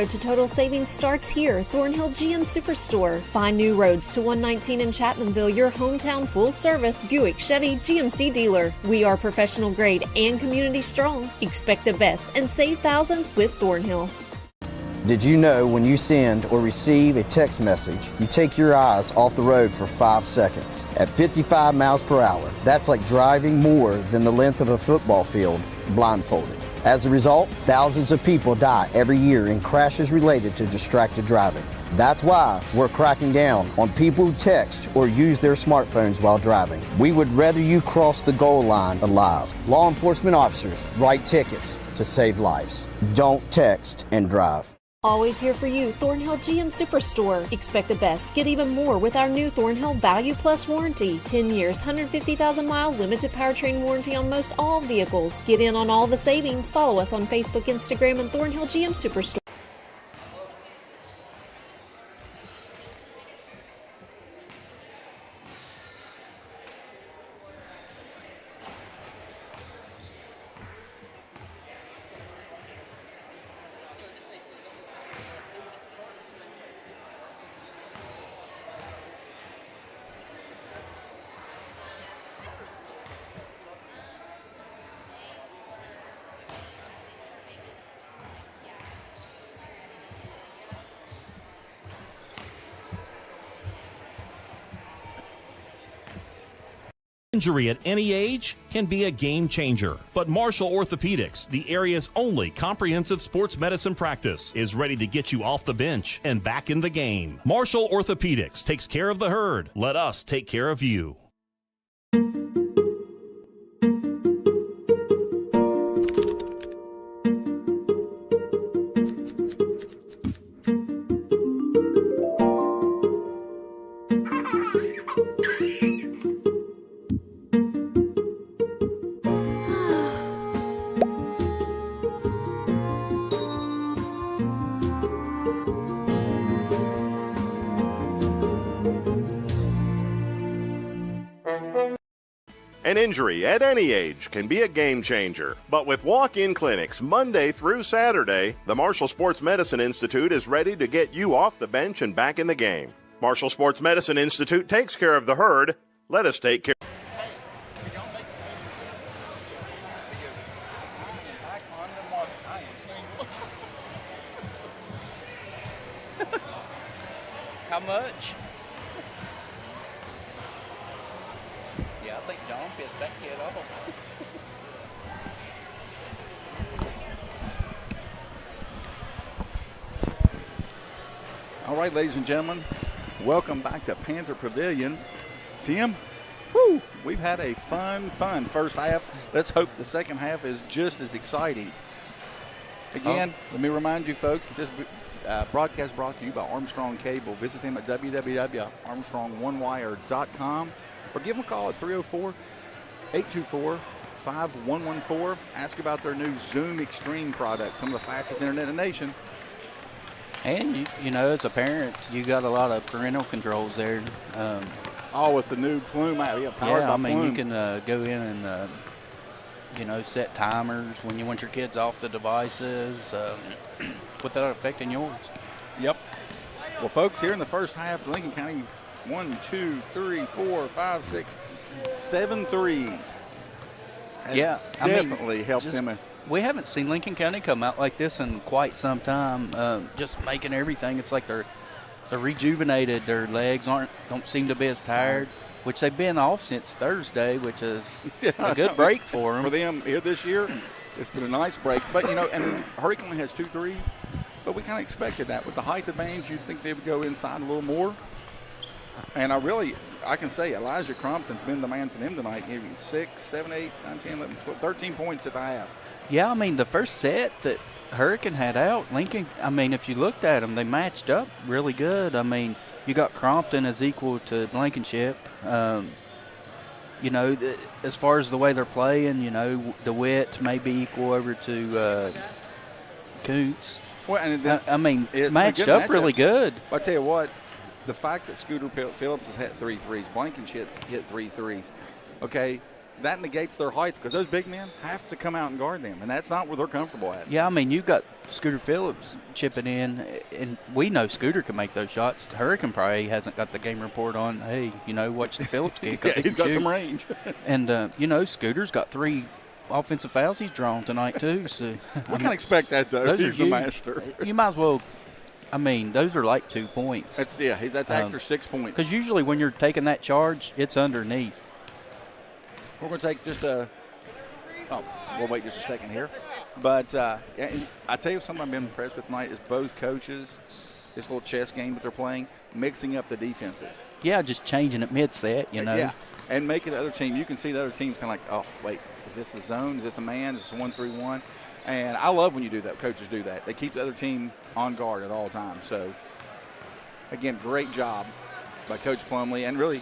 Road to Total Savings starts here, Thornhill GM Superstore. Find new roads to 119 in Chapmanville, your hometown full-service Buick Chevy GMC dealer. We are professional grade and community strong. Expect the best and save thousands with Thornhill. Did you know when you send or receive a text message, you take your eyes off the road for 5 seconds? At 55 miles per hour, that's like driving more than the length of a football field blindfolded. As a result, thousands of people die every year in crashes related to distracted driving. That's why we're cracking down on people who text or use their smartphones while driving. We would rather you cross the goal line alive. Law enforcement officers write tickets to save lives. Don't text and drive. Always here for you, Thornhill GM Superstore. Expect the best. Get even more with our new Thornhill Value Plus warranty. 10 years, 150,000-mile limited powertrain warranty on most all vehicles. Get in on all the savings. Follow us on Facebook, Instagram, and Thornhill GM Superstore. Injury at any age can be a game changer, but Marshall Orthopedics, the area's only comprehensive sports medicine practice, is ready to get you off the bench and back in the game. Marshall Orthopedics takes care of the herd. Let us take care of you. An injury at any age can be a game changer. But with walk-in clinics Monday through Saturday, the Marshall Sports Medicine Institute is ready to get you off the bench and back in the game. Marshall Sports Medicine Institute takes care of the herd. Let us take care. How much? Yeah, I think John pissed that kid off. All right, ladies and gentlemen, welcome back to Panther Pavilion. Tim, whew, we've had a fun first half. Let's hope the second half is just as exciting. Again, let me remind you folks that this broadcast brought to you by Armstrong Cable. Visit them at www.armstrongonewire.com or give them a call at 304-824-5114. Ask about their new Zoom Extreme product, some of the fastest internet in the nation. And, you know, as a parent, you got a lot of parental controls there. All with the new Plume app. Yeah, powered by Plume. You can go in and, you know, set timers when you want your kids off the devices without affecting yours. Yep. Well, folks, here in the first half, Lincoln County 1, 2, 3, 4, 5, 6, 7 threes. Yeah, definitely helped them. We haven't seen Lincoln County come out like this in quite some time. Just making everything. It's like they're rejuvenated. Their legs don't seem to be as tired, which they've been off since Thursday, which is a good break for them. For them here this year, it's been a nice break. But, you know, and Hurricane only has 2 threes, but we kind of expected that. With the height advantage, you'd think they would go inside a little more. And I can say Elijah Crompton's been the man for them tonight. He gave you 6, 7, 8, 9, 10, 11, 12, 13 points at the half. Yeah, I mean, the first set that Hurricane had out, Lincoln, I mean, if you looked at them, they matched up really good. I mean, you got Crompton as equal to Blankenship. You know, as far as the way they're playing, you know, DeWitt may be equal over to Koontz. Well, and I mean, matched up really good. I'll tell you what, the fact that Scooter Phillips has hit 3 threes, Blankenship's hit 3 threes, okay, that negates their height because those big men have to come out and guard them, and that's not where they're comfortable at. Yeah, I mean, you've got Scooter Phillips chipping in, and we know Scooter can make those shots. Hurricane probably hasn't got the game report on, hey, watch the Phillips kid. Yeah, he's got some range. And, Scooter's got 3 offensive fouls he's drawn tonight, too. So we can expect that, though. He's the master. You might as well. I mean, those are like 2 points. That's extra 6 points. Because usually when you're taking that charge, it's underneath. We're going to take just we'll wait just a second here. But I tell you something I've been impressed with tonight is both coaches, this little chess game that they're playing, mixing up the defenses. Yeah, just changing it mid-set, Yeah, and making the other team, you can see the other team's kind of like, oh, wait, is this a zone? Is this a man? Is this a 1-3-1? And I love when you do that. Coaches do that. They keep the other team on guard at all times. So, again, great job by Coach Plumlee and really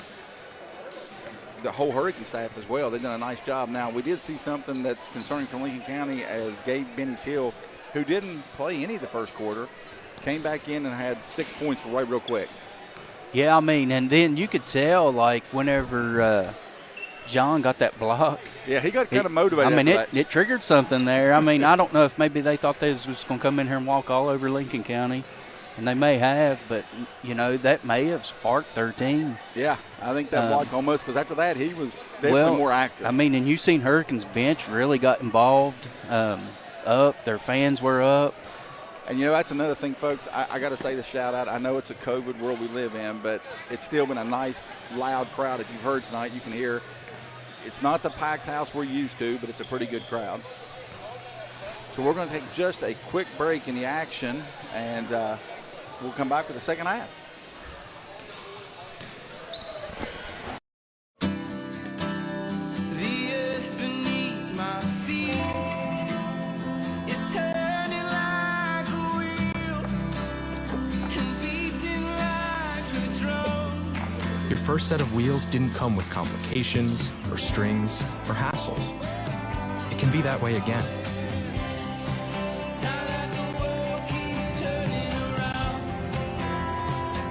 the whole Hurricane staff as well. They've done a nice job. Now, we did see something that's concerning for Lincoln County as Gabe Benny Till, who didn't play any of the first quarter, came back in and had 6 points right real quick. Yeah, I mean, and then you could tell, like, whenever John got that block. Yeah, he got kind of motivated. I mean, it triggered something there. I mean, I don't know if maybe they thought they was just going to come in here and walk all over Lincoln County, and they may have, but, that may have sparked their team. Yeah, I think that block almost, because after that he was definitely more active. I mean, and you've seen Hurricanes bench really got involved up. Their fans were up. And, that's another thing, folks. I got to say the shout-out. I know it's a COVID world we live in, but it's still been a nice, loud crowd. If you've heard tonight, you can hear. It's not the packed house we're used to, but it's a pretty good crowd. So we're going to take just a quick break in the action, and we'll come back with the second half. The earth beneath my feet is turning like a wheel and beating like a drum. Your first set of wheels didn't come with complications or strings or hassles. It can be that way again.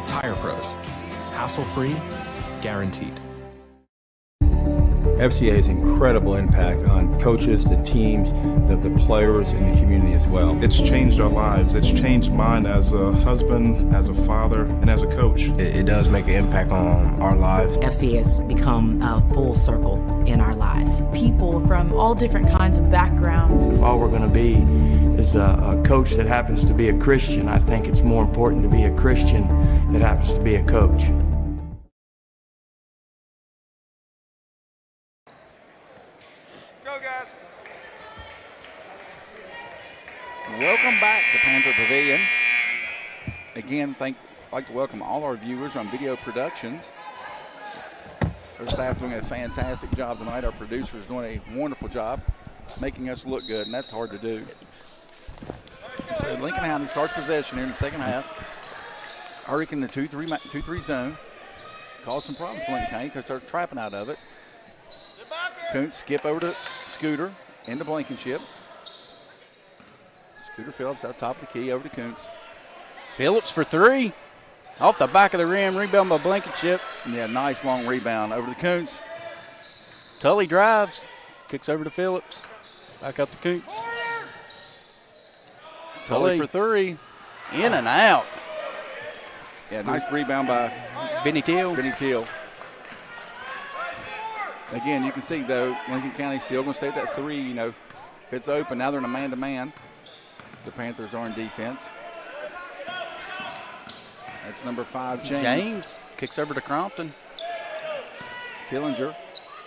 Tire Pros. Hassle-free, guaranteed. FCA has incredible impact on coaches, the teams, the players, and the community as well. It's changed our lives. It's changed mine as a husband, as a father, and as a coach. It does make an impact on our lives. FCA has become a full circle in our lives. People from all different kinds of backgrounds. If all we're going to be is a coach that happens to be a Christian, I think it's more important to be a Christian that happens to be a coach. Welcome back to Panther Pavilion. Again, I'd like to welcome all our viewers on Video Productions. Our staff doing a fantastic job tonight. Our producers doing a wonderful job making us look good, and that's hard to do. So Lincoln County starts possession here in the second half. Hurricane the 2-3 zone. Caused some problems for Lincoln County because they're trapping out of it. Kuntz skip over to Scooter into Blankenship. Scooter Phillips out top of the key over to Kuntz. Phillips for 3. Off the back of the rim, rebound by Blankenship. Yeah, nice long rebound over to Kuntz. Tully drives, kicks over to Phillips. Back up to Kuntz. Tully for 3. In and out. Yeah, nice rebound by Benny Till. Again, you can see, though, Lincoln County still going to stay at that 3. If it's open, now they're in a man-to-man. The Panthers are in defense. That's number 5, James. James kicks over to Crompton. Tillinger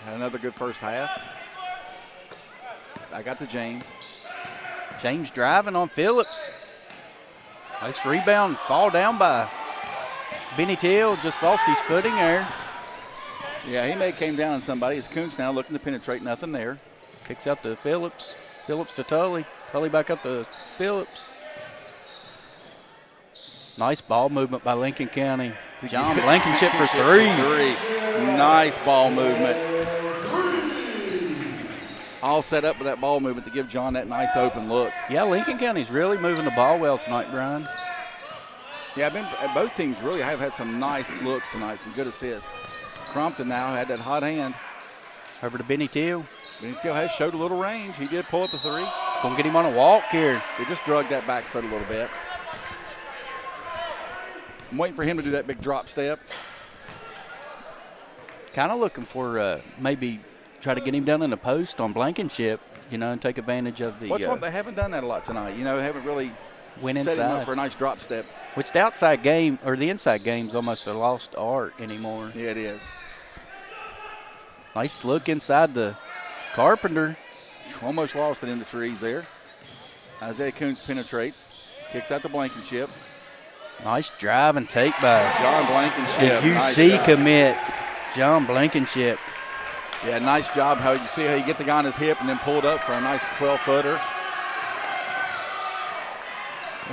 had another good first half. I got to James. James driving on Phillips. Nice rebound, fall down by Benny Till. Just lost his footing there. Yeah, he may have came down on somebody. It's Kuntz now looking to penetrate. Nothing there. Kicks out to Phillips. Phillips to Tully. Tully back up to Phillips. Nice ball movement by Lincoln County. John Blankenship for 3. Nice ball movement. All set up with that ball movement to give John that nice open look. Yeah, Lincoln County's really moving the ball well tonight, Brian. Yeah, both teams really have had some nice looks tonight, some good assists. Crompton now had that hot hand. Over to Benny Till. Benny Till has showed a little range. He did pull up a three. Gonna get him on a walk here. He just drug that back foot a little bit. I'm waiting for him to do that big drop step. Kind of looking for maybe try to get him down in the post on Blankenship, and take advantage of the. What's wrong? They haven't done that a lot tonight. They haven't really went set inside him up for a nice drop step. Which the outside game or the inside game's almost a lost art anymore. Yeah, it is. Nice look inside the Carpenter. Almost lost it in the trees there. Isaiah Coons penetrates. Kicks out to Blankenship. Nice drive and take by John Blankenship. UC nice commit, John Blankenship. Yeah, nice job. How you see how you get the guy on his hip and then pull it up for a nice 12-footer.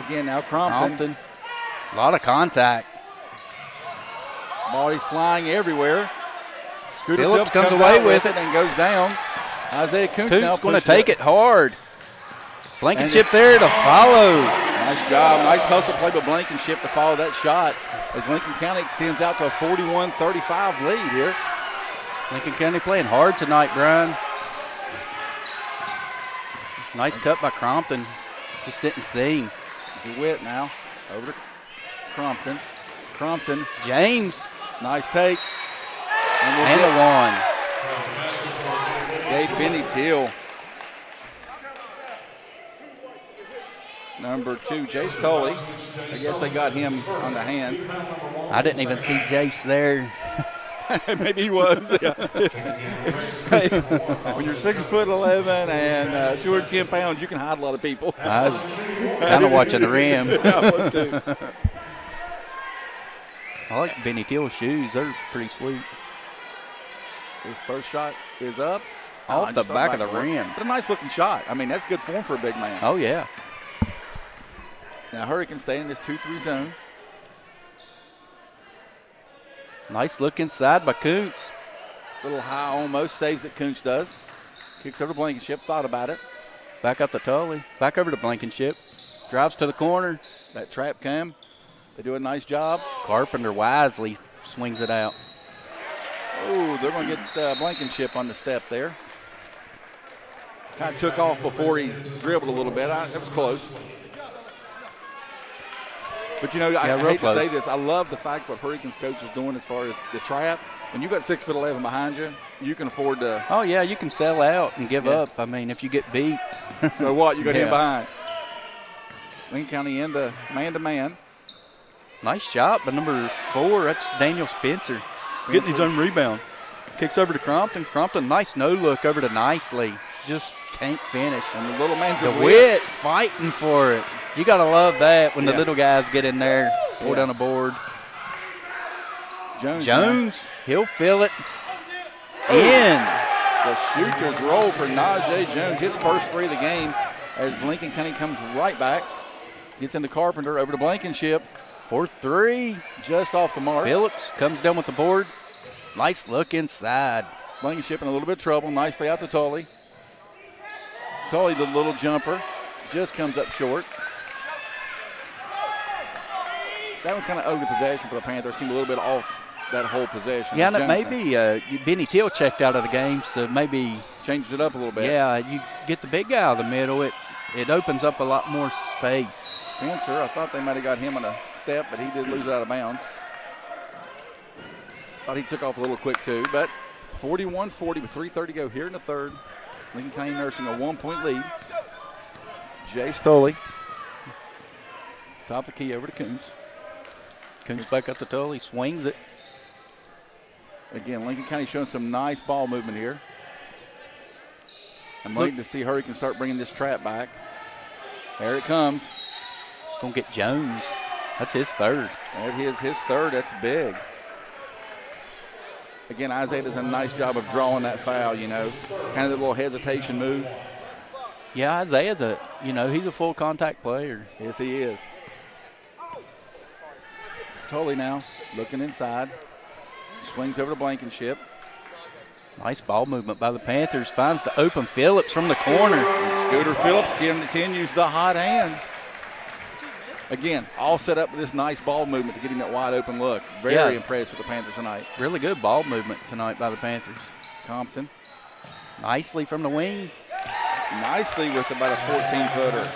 Again, now Crompton. A lot of contact. Ball is flying everywhere. Scooter Phillips comes away with it and goes down. Isaiah Coons now going to take it hard. Blankenship there to follow. Nice job. Nice hustle play by Blankenship to follow that shot as Lincoln County extends out to a 41-35 lead here. Lincoln County playing hard tonight, Brian. Nice cut by Crompton. Just didn't see him. DeWitt now over to Crompton. Crompton. James. Nice take. And the one. Gave Benny Till. Number 2, Jace Tully. I guess they got him on the hand. I didn't even see Jace there. Maybe he was. Yeah. Hey, when you're 6'11" and 210 pounds, you can hide a lot of people. I was kind of watching the rim. I was too. I like Benny Till's shoes. They're pretty sweet. His first shot is up. Off the back of the rim. But a nice looking shot. I mean, that's good form for a big man. Oh, yeah. Now Hurricanes stay in this 2-3 zone. Nice look inside by Kuntz. Little high almost saves that Kuntz does. Kicks over to Blankenship. Thought about it. Back up to Tully. Back over to Blankenship. Drives to the corner. That trap cam. They do a nice job. Carpenter wisely swings it out. Oh, they're going to get Blankenship on the step there. Kind of took off before he dribbled a little bit. It was close. But, I hate to say this. I love the fact what Hurricanes coach is doing as far as the trap. When you've got 6'11" behind you, you can afford to. Oh, yeah, you can sell out and give up. I mean, if you get beat. So what? You got him behind. Lincoln County in the man-to-man. Nice shot by number 4. That's Daniel Spencer. Getting his own rebound. Kicks over to Crompton. Crompton, nice no-look over to Nicely. Just can't finish. And the little man DeWitt fighting for it. You got to love that when the little guys get in there, pull down the board. Jones, he'll fill it in. The shooters roll for Najee Jones. His first 3 of the game as Lincoln County comes right back. Gets into Carpenter over to Blankenship. For 3. Just off the mark. Phillips comes down with the board. Nice look inside. Blankenship in a little bit of trouble. Nicely out to Tully. Tully, the little jumper, just comes up short. That was kind of ugly possession for the Panthers. Seemed a little bit off that whole possession. Yeah, and maybe Benny Till checked out of the game, so maybe changes it up a little bit. Yeah, you get the big guy out of the middle. It opens up a lot more space. Spencer, I thought they might have got him on a step, but he did lose it out of bounds. Thought he took off a little quick too, but 41-40 with 3:30 to go here in the third. Lincoln County nursing a 1-point lead. Jay Stoley. Top of the key over to Coons. Coons back up to Tully, swings it. Again, Lincoln County showing some nice ball movement here. I'm waiting to see Hurricane start bringing this trap back. There it comes. Gonna get Jones. That's his third. That is his third. That's big. Again, Isaiah does a nice job of drawing that foul, kind of the little hesitation move. Yeah, Isaiah's he's a full contact player. Yes, he is. Tully now looking inside. Swings over to Blankenship. Nice ball movement by the Panthers. Finds the open Phillips from the corner. And Scooter Phillips continues the hot hand. Again, all set up with this nice ball movement to get him that wide open look. Very impressed with the Panthers tonight. Really good ball movement tonight by the Panthers. Compton Nicely from the wing. Nicely with about a 14-footer.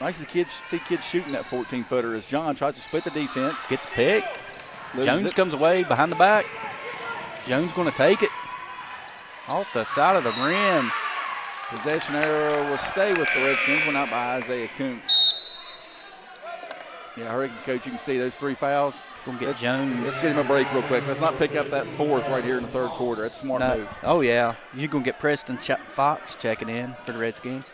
Nice to see kids shooting that 14-footer as John tries to split the defense. Gets picked. Loses Jones it. comes away behind the back. Jones going to take it. Off the side of the rim. Possession arrow will stay with the Redskins. Went out by Isaiah Kuntz. Yeah, Hurricanes coach, you can see those 3 fouls. Gonna get Jones. Let's get him a break real quick. Let's not pick up that 4th right here in the 3rd quarter. That's a smart move. Oh, yeah. You're going to get Preston Fox checking in for the Redskins.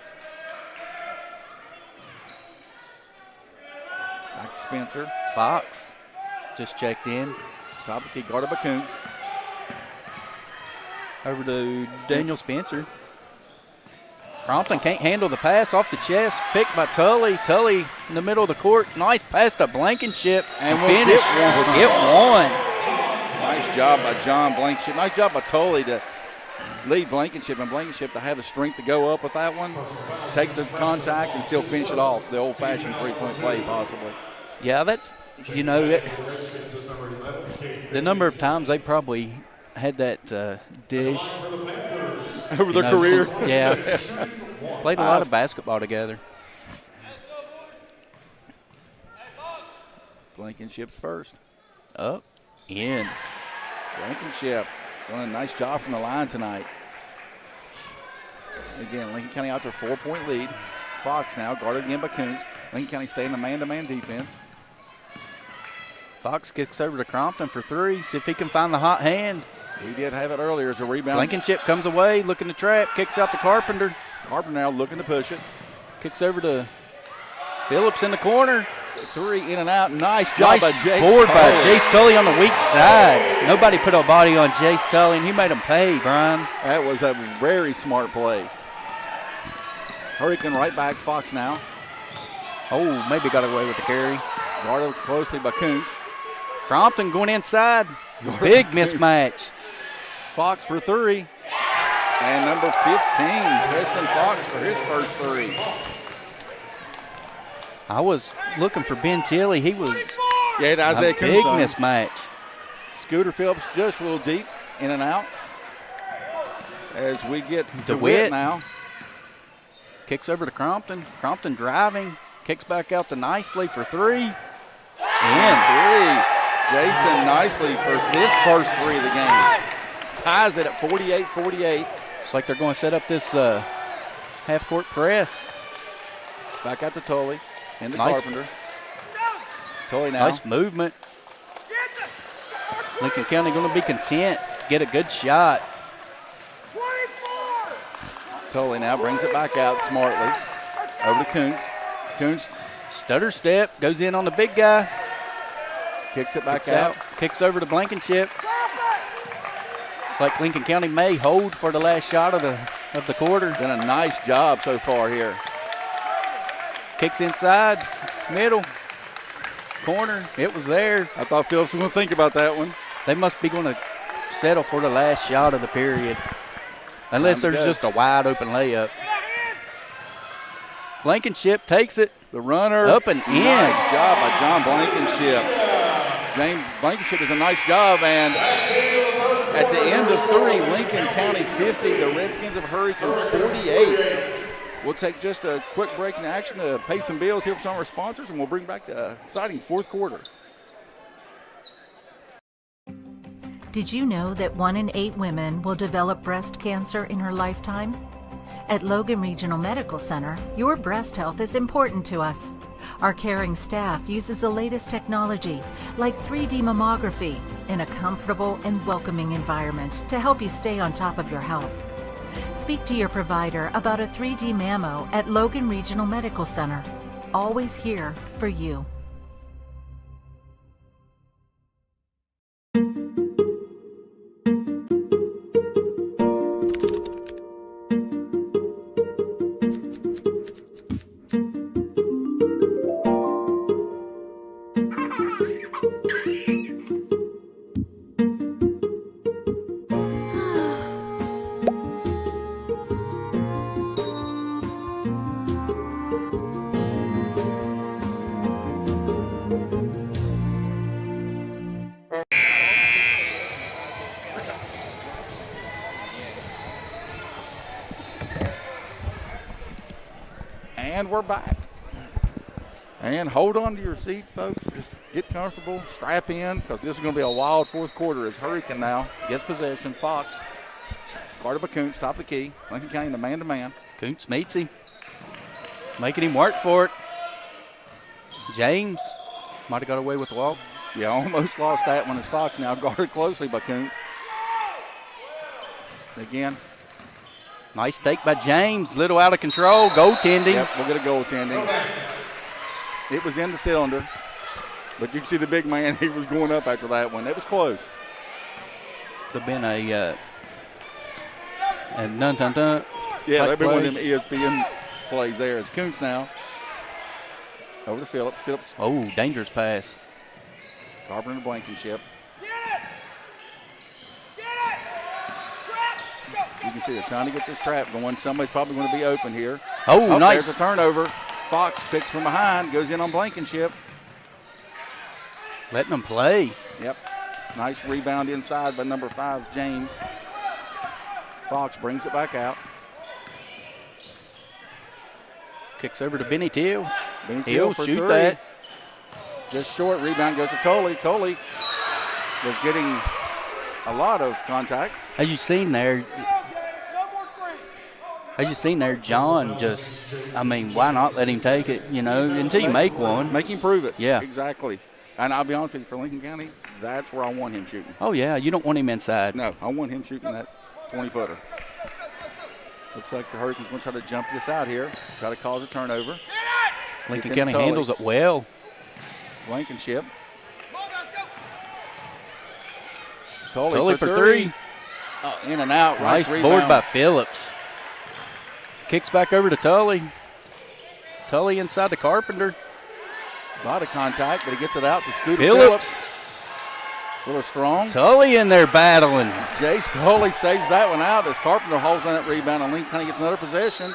Back to Spencer. Fox just checked in. Top of the key, guarded by Kuntz. Over to Daniel Spencer. Crompton can't handle the pass off the chest. Picked by Tully. Tully in the middle of the court. Nice pass to Blankenship. And we'll finish. get one. We'll get one. Nice job by John Blankenship. Nice job by Tully to lead Blankenship. And Blankenship to have the strength to go up with that one, take the contact, and still finish it off. The old-fashioned three-point play, possibly. Yeah, that's, the number of times they probably had that dish over their career. Yeah. Played a lot of basketball together. Blankenship's first. Up, in. Blankenship doing a nice job from the line tonight. Again, Lincoln County out their 4-point lead. Fox now guarded again by Kuntz. Lincoln County staying in the man-to-man defense. Fox kicks over to Crompton for 3. See if he can find the hot hand. He did have it earlier as a rebound. Blankenship comes away, looking to trap, kicks out to Carpenter. Carpenter now looking to push it. Kicks over to Phillips in the corner. 3 in and out. Nice job by Jace board Tully. by Jace Tully on the weak side. Nobody put a body on Jace Tully, and he made him pay, Brian. That was a very smart play. Hurricane right back. Fox now. Oh, maybe got away with the carry. Guarded closely by Kuntz. Crompton going inside. Big mismatch. Fox for 3. And number 15, Preston Fox for his first 3. I was looking for Ben Tilley. He was Isaiah a big Kuntz mismatch. Scooter Phillips just a little deep, in and out. As we get DeWitt now. Kicks over to Crompton. Crompton driving. Kicks back out to Nicely for 3. In. 3. Jason Nicely for his first 3 of the game. Ties it at 48-48. Looks like they're going to set up this half-court press. Back out to Tully. And the Nice. Carpenter. Tully now. Nice movement. Lincoln County going to be content. Get a good shot. Tully now brings it back out smartly. Over to Kuntz. Kuntz stutter step. Goes in on the big guy. Kicks it back out. Kicks over to Blankenship. It's like Lincoln County may hold for the last shot of the quarter. Done a nice job so far here. Kicks inside, middle, corner. It was there. I thought Phillips was going to think about that one. They must be going to settle for the last shot of the period. Unless there's just a wide open layup. Blankenship takes it. The runner. Up and in. Nice job by John Blankenship. James Blankenship does a nice job, and at the end of 3, Lincoln County 50, the Redskins of Hurricane 48. We'll take just a quick break in action to pay some bills here for some of our sponsors, and we'll bring back the exciting 4th quarter. Did you know that 1 in 8 women will develop breast cancer in her lifetime? At Logan Regional Medical Center, your breast health is important to us. Our caring staff uses the latest technology, like 3D mammography, in a comfortable and welcoming environment to help you stay on top of your health. Speak to your provider about a 3D mammo at Logan Regional Medical Center. Always here for you. And we're back. And hold on to your seat, folks. Just get comfortable, strap in, because this is going to be a wild fourth quarter as Hurricane now gets possession. Fox, guarded by Koontz, top of the key. Lincoln County in the man-to-man. Koontz meets him, making him work for it. James might have got away with the walk. Yeah, almost lost that one as Fox now guarded closely by Koontz. Again. Nice take by James. Little out of control. Goaltending. Yep, we'll get a goaltending. It was in the cylinder, but you can see the big man. He was going up after that one. It was close. Could have been a dun-dun-dun. Yeah, that'd be one of them ESPN plays there. It's Koontz now. Over to Phillips. Phillips. Oh, dangerous pass. Carpenter Blankenship. You can see they're trying to get this trap going. Somebody's probably going to be open here. Oh, nice. There's a turnover. Fox picks from behind, goes in on Blankenship. Letting them play. Yep. Nice rebound inside by number 5, James. Fox brings it back out. Kicks over to Benny Till. Benny He'll for shoot 3. that. Just short. Rebound goes to Tully. Tully was getting a lot of contact. As you've seen there, John just, why not let him take it, until you make one. Make him prove it. Yeah. Exactly. And I'll be honest with you, for Lincoln County, that's where I want him shooting. Oh, yeah, you don't want him inside. No, I want him shooting that 20-footer. Looks like the Hurricanes going to try to jump this out here. Try to cause a turnover. Lincoln County handles it well. Blankenship. Tully for 3. Oh, in and out. Nice rebound. board by Phillips. Kicks back over to Tully. Tully inside the Carpenter. A lot of contact, but he gets it out to Scooter Phillips. A little strong. Tully in there battling. Jace Tully saves that one out as Carpenter holds on that rebound, and Lincoln County gets another possession.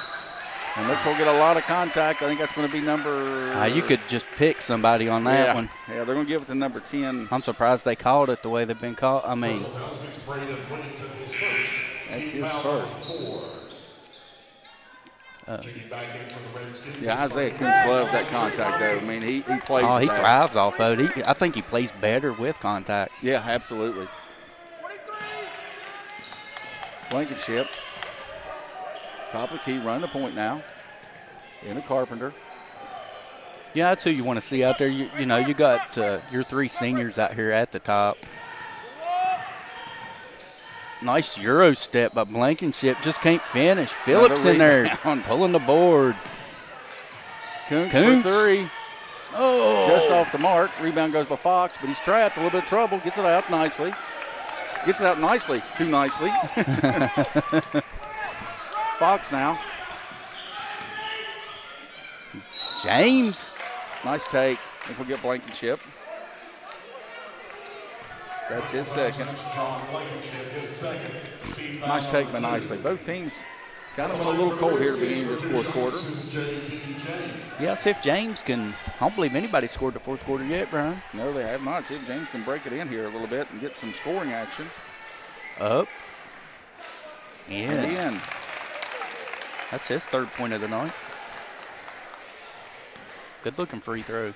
And looks like we'll get a lot of contact. I think that's going to be number... you could just pick somebody on that one. Yeah, they're going to give it to number 10. I'm surprised they called it the way they've been called. That's his first. Isaiah Koontz loves that contact, though. He plays. Oh, he thrives off of it. I think he plays better with contact. Yeah, absolutely. Blankenship. Top of the key, run the point now. In a Carpenter. Yeah, that's who you want to see out there. You got your 3 seniors out here at the top. Nice Euro step by Blankenship. Just can't finish. Phillips in there pulling the board. Koontz for 3. Oh. Just off the mark. Rebound goes by Fox, but he's trapped. A little bit of trouble. Gets it out nicely. Too nicely. Fox now. James. Nice take. I think we'll get Blankenship. That's his second. Nice take by Nicely. Both teams kind of went a little cold here at the beginning of this fourth quarter. Yeah, see if James can. I don't believe anybody scored the fourth quarter yet, Brian. No, they have not. See if James can break it in here a little bit and get some scoring action. Up. In. And in. That's his 3rd point of the night. Good looking free throw.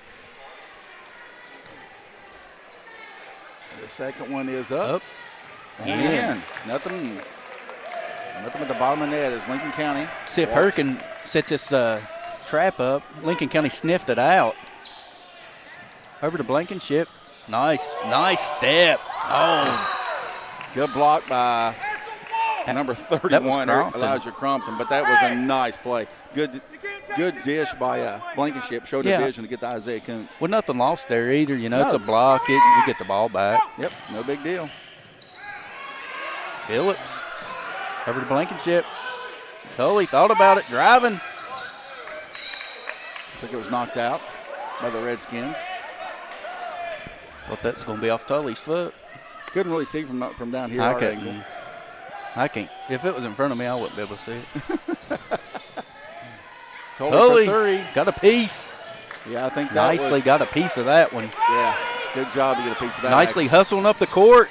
The second one is up. And in. Nothing at the bottom of the net is Lincoln County. See if Hurricane sets this trap up. Lincoln County sniffed it out. Over to Blankenship. Nice step. Oh. Good block by number 31, Elijah Crumpton, but that was a nice play. Good dish by Blankenship. Showed a vision to get to Isaiah Koontz. Well, nothing lost there either. It's a block. You get the ball back. Yep, no big deal. Phillips over to Blankenship. Tully thought about it, driving. I think it was knocked out by the Redskins. Well, that's going to be off Tully's foot. Couldn't really see from down here. I can't. If it was in front of me, I wouldn't be able to see it. Tully for 3. Got a piece. Yeah, I think that nicely got a piece of that one. Yeah, good job to get a piece of that. Nicely hustling up the court.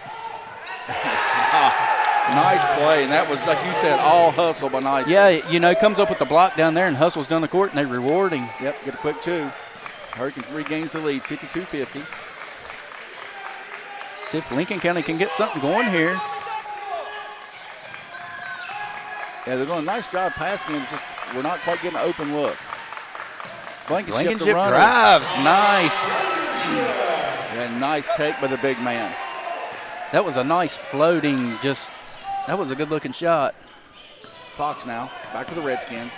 Nice play, and that was, like you said, all hustle by Nicely. Yeah, comes up with the block down there and hustles down the court, and they reward him. Yep, get a quick two. Hurricanes regains the lead, 52-50. See if Lincoln County can get something going here. Yeah, they're doing a nice job passing him. Just we're not quite getting an open look. Blankenship drives. Nice. And nice take by the big man. That was a nice floating, that was a good-looking shot. Fox now, back to the Redskins.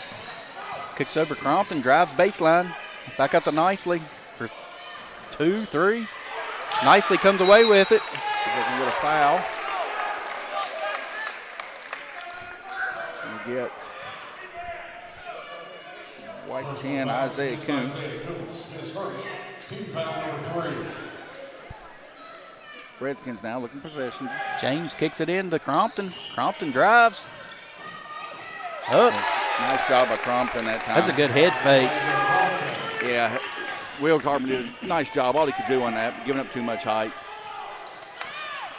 Kicks over Crompton, drives baseline. Back up to Nicely for 2, 3. Nicely comes away with it. They can get a foul. And get white 10, Isaiah Coombs. Team foul number 3. Redskins now looking possession. James kicks it in to Crompton. Crompton drives. Up. Nice job by Crompton that time. That's a good head fake. Yeah, Will Carpenter did a nice job. All he could do on that, giving up too much height.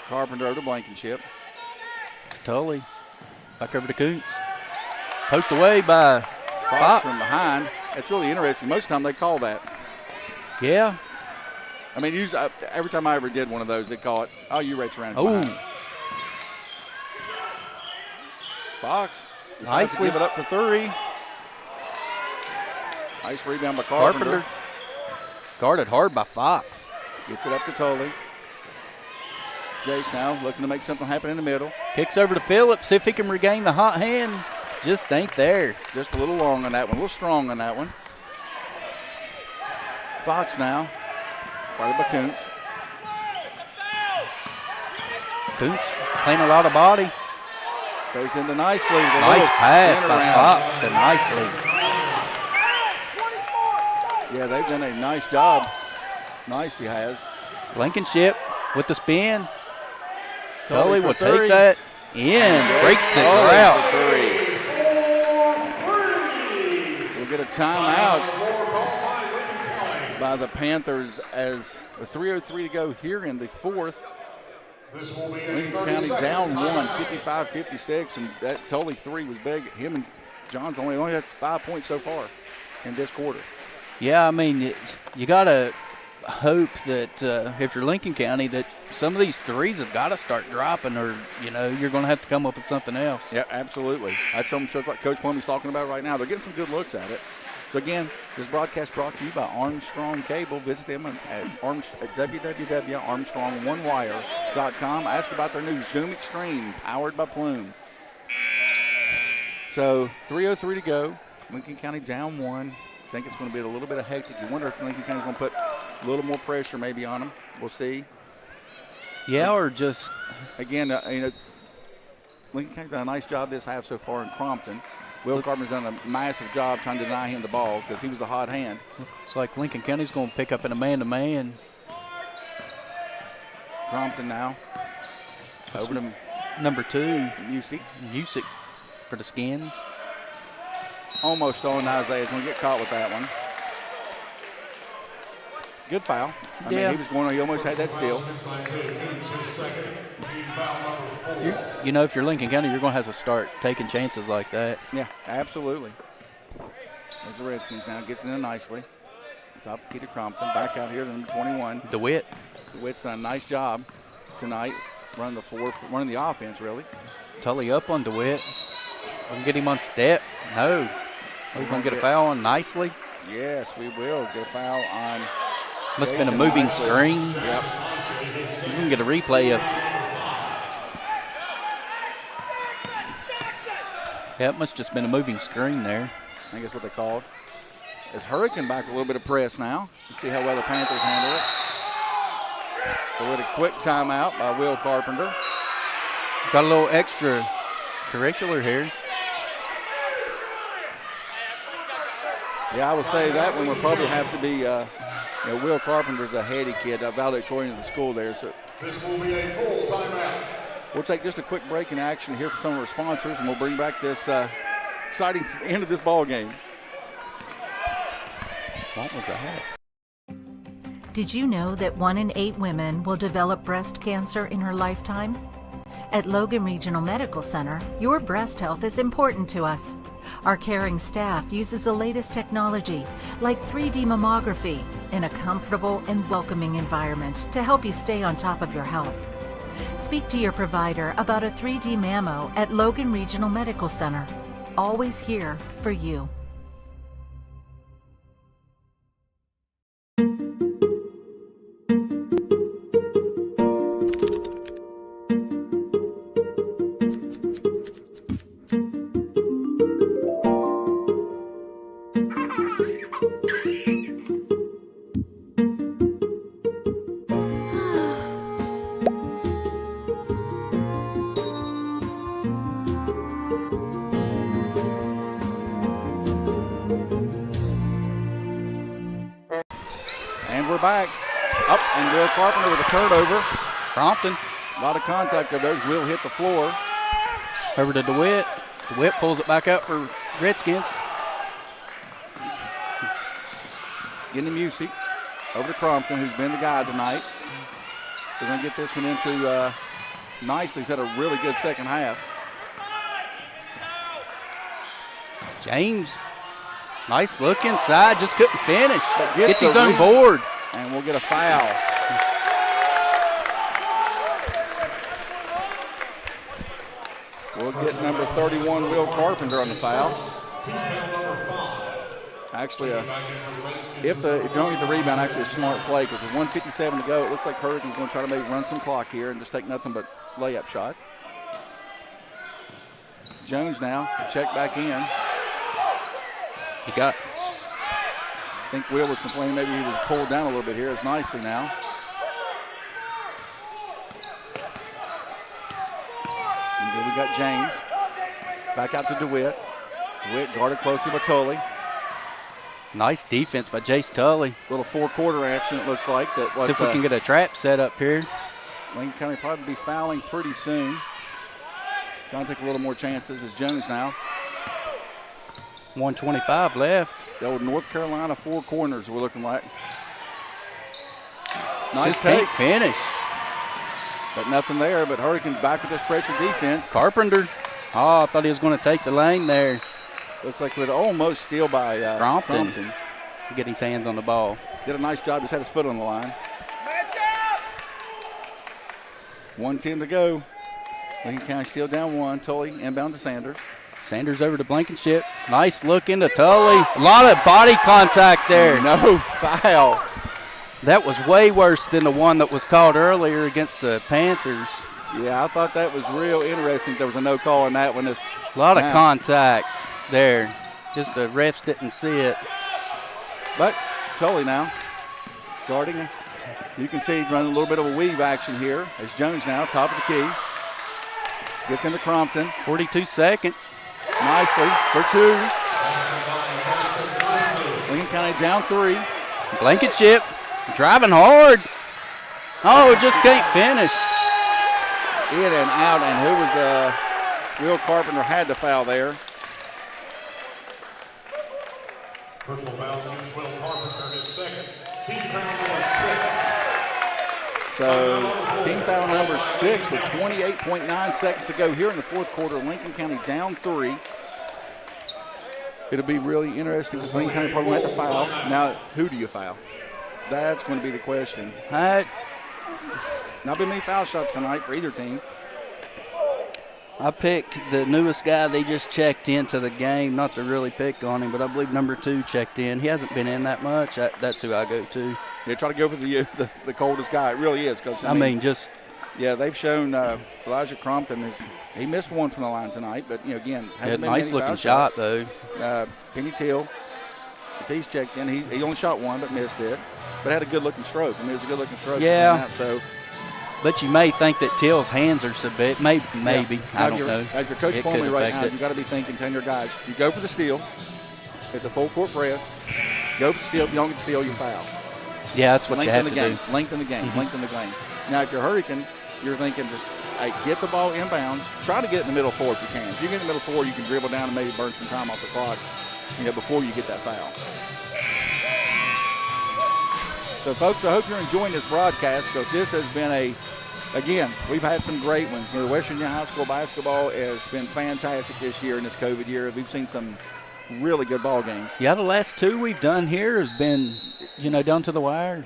Carpenter over to Blankenship. Tully back over to Koontz. Poked away by Fox from behind. That's really interesting. Most of the time they call that. Yeah. I mean, usually, every time I ever did one of those, they call it, oh, you reach around. Oh. Fox. Nicely. Give it up for 3. Nice rebound by Carpenter. Guarded hard by Fox. Gets it up to Tully. Jace now looking to make something happen in the middle. Kicks over to Phillips. See if he can regain the hot hand. Just ain't there. Just a little long on that one. A little strong on that one. Fox now. Guarded by Koontz. Koontz playing a lot of body. Goes into Nicely. Nice pass by Fox to Nicely. Yeah, they've done a nice job. Nicely has. Blankenship with the spin. Tully will for 3. take that in. Breaks the drought. We'll get a timeout by the Panthers as a 3:03 to go here in the fourth. This will be Lincoln County down 1, 55-56, and that Tully 3 was big. Him and John's only had 5 points so far in this quarter. Yeah, I mean, you got to hope that if you're Lincoln County that some of these threes have got to start dropping or, you're going to have to come up with something else. Yeah, absolutely. That's something like Coach Plumey's talking about right now. They're getting some good looks at it. So, again, this broadcast brought to you by Armstrong Cable. Visit them at www.armstrongonewire.com. Ask about their new Zoom Extreme, powered by Plume. So, 3:03 to go. Lincoln County down 1. I think it's going to be a little bit of hectic. You wonder if Lincoln County's going to put a little more pressure maybe on them. We'll see. Yeah, or just... Again, Lincoln County's done a nice job this half so far in Crompton. Will Carpenter's done a massive job trying to deny him the ball because he was the hot hand. It's like Lincoln County's going to pick up in a man-to-man. Crompton now. Over to number 2. Music for the Skins. Almost on Isaiah's going to get caught with that one. Good foul. I mean, he almost had that steal. If you're Lincoln County, you're going to have to start taking chances like that. Yeah, absolutely. There's the Redskins now. Gets it in nicely. Top key to Crompton. Back out here to number 21. DeWitt. DeWitt's done a nice job tonight running the floor, running the offense, really. Tully up on DeWitt. We can get him on step. No. We're going to get a foul on Nicely. Yes, we will get a foul on. Must have been a moving screen. Yep. You can get a replay of. Yeah, it must have just been a moving screen there. I think that's what they called. As Hurricane back a little bit of press now. Let's see how well the Panthers handle it. So with a quick timeout by Will Carpenter. Got a little extra curricular here. Yeah, I would say that one would probably have to be, Will Carpenter's a heady kid, valedictorian of the school there. So this will be a full timeout. We'll take just a quick break in action here for some of our sponsors, and we'll bring back this exciting end of this ball game. What was that? Did you know that 1 in 8 women will develop breast cancer in her lifetime? At Logan Regional Medical Center, your breast health is important to us. Our caring staff uses the latest technology, like 3D mammography, in a comfortable and welcoming environment to help you stay on top of your health. Speak to your provider about a 3D mammo at Logan Regional Medical Center. Always here for you. And we're back. Up, and Will Carpenter with a turnover. Crompton. A lot of contact of those. Will hit the floor. Over to DeWitt. DeWitt pulls it back out for Redskins. Getting the Music. Over to Crompton, who's been the guy tonight. They're going to get this one into nicely. He's had a really good second half. James. Nice look inside, just couldn't finish. Gets his the own lead. board. And we'll get a foul. We'll get number 31, Will Carpenter, on the foul. Actually, if you don't get the rebound, actually a smart play, because with 1:57 to go, it looks like Hurricane's going to try to maybe run some clock here and just take nothing but layup shot. Jones now, check back in. He got. I think Will was complaining maybe he was pulled down a little bit here. It's nicely now. And then we got James. Back out to DeWitt. DeWitt guarded closely by Tully. Nice defense by Jace Tully. Little four-quarter action, it looks like. See if we can get a trap set up here. Lincoln County probably be fouling pretty soon. Trying to take a little more chances as Jones now. 1:25 left. The old North Carolina four corners we're looking like. Nice Just take. can't finish. But nothing there, but Hurricanes back with this pressure defense. Carpenter. Oh, I thought he was going to take the lane there. Looks like with almost steal by Crompton. To get his hands on the ball. Did a nice job, just had his foot on the line. 1:10 to go. Lincoln County still down one. Tully inbound to Sanders. Sanders over to Blankenship. Nice look into Tully. A lot of body contact there. No foul. That was way worse than the one that was called earlier against the Panthers. Yeah, I thought that was real interesting. There was a no call on that one. A lot of contact there. Just the refs didn't see it. But Tully now guarding. You can see he's running a little bit of a weave action here as Jones now, top of the key. Gets into Crompton. 42 seconds. Nicely for two. Lincoln County down three. Blankenship driving hard. Oh, just can't finish. In and out, and who was Will Carpenter had the foul there. Personal foul against Will Carpenter, his second. Team foul number 6. So team foul number 6 with 28.9 seconds to go here in the fourth quarter. Lincoln County down 3. It'll be really interesting because Lincoln County probably won't have to foul. Now, who do you foul? That's going to be the question. Not been many foul shots tonight for either team. I picked the newest guy they just checked into the game, not to really pick on him, but I believe number 2 checked in. He hasn't been in that much. That's who I go to. Yeah, try to go for the coldest guy. It really is. Cause, I mean, just. Yeah, they've shown Elijah Crompton. He missed one from the line tonight, but, again. Had a nice-looking shot, though. Penny Till, if he's checked in, he only shot one but missed it. But had a good-looking stroke. I mean, it was a good-looking stroke. Yeah. So. But you may think that Till's hands are so big. Maybe. Yeah. I don't know. As your coach told me right now, you got to be thinking, telling your guys, you go for the steal. It's a full-court press. Go for the steal. If you don't get the steal, you foul. Yeah, that's what you have to do. Lengthen the game. Lengthen the game. Now, if you're Hurricane, you're thinking just, hey, get the ball inbounds. Try to get in the middle four if you can. If you get in the middle four, you can dribble down and maybe burn some time off the clock, before you get that foul. So, folks, I hope you're enjoying this broadcast because this has been a Again, we've had some great ones. You know, Western Union High School basketball has been fantastic this year in this COVID year. We've seen some really good ball games. Yeah, the last two we've done here has been, down to the wire.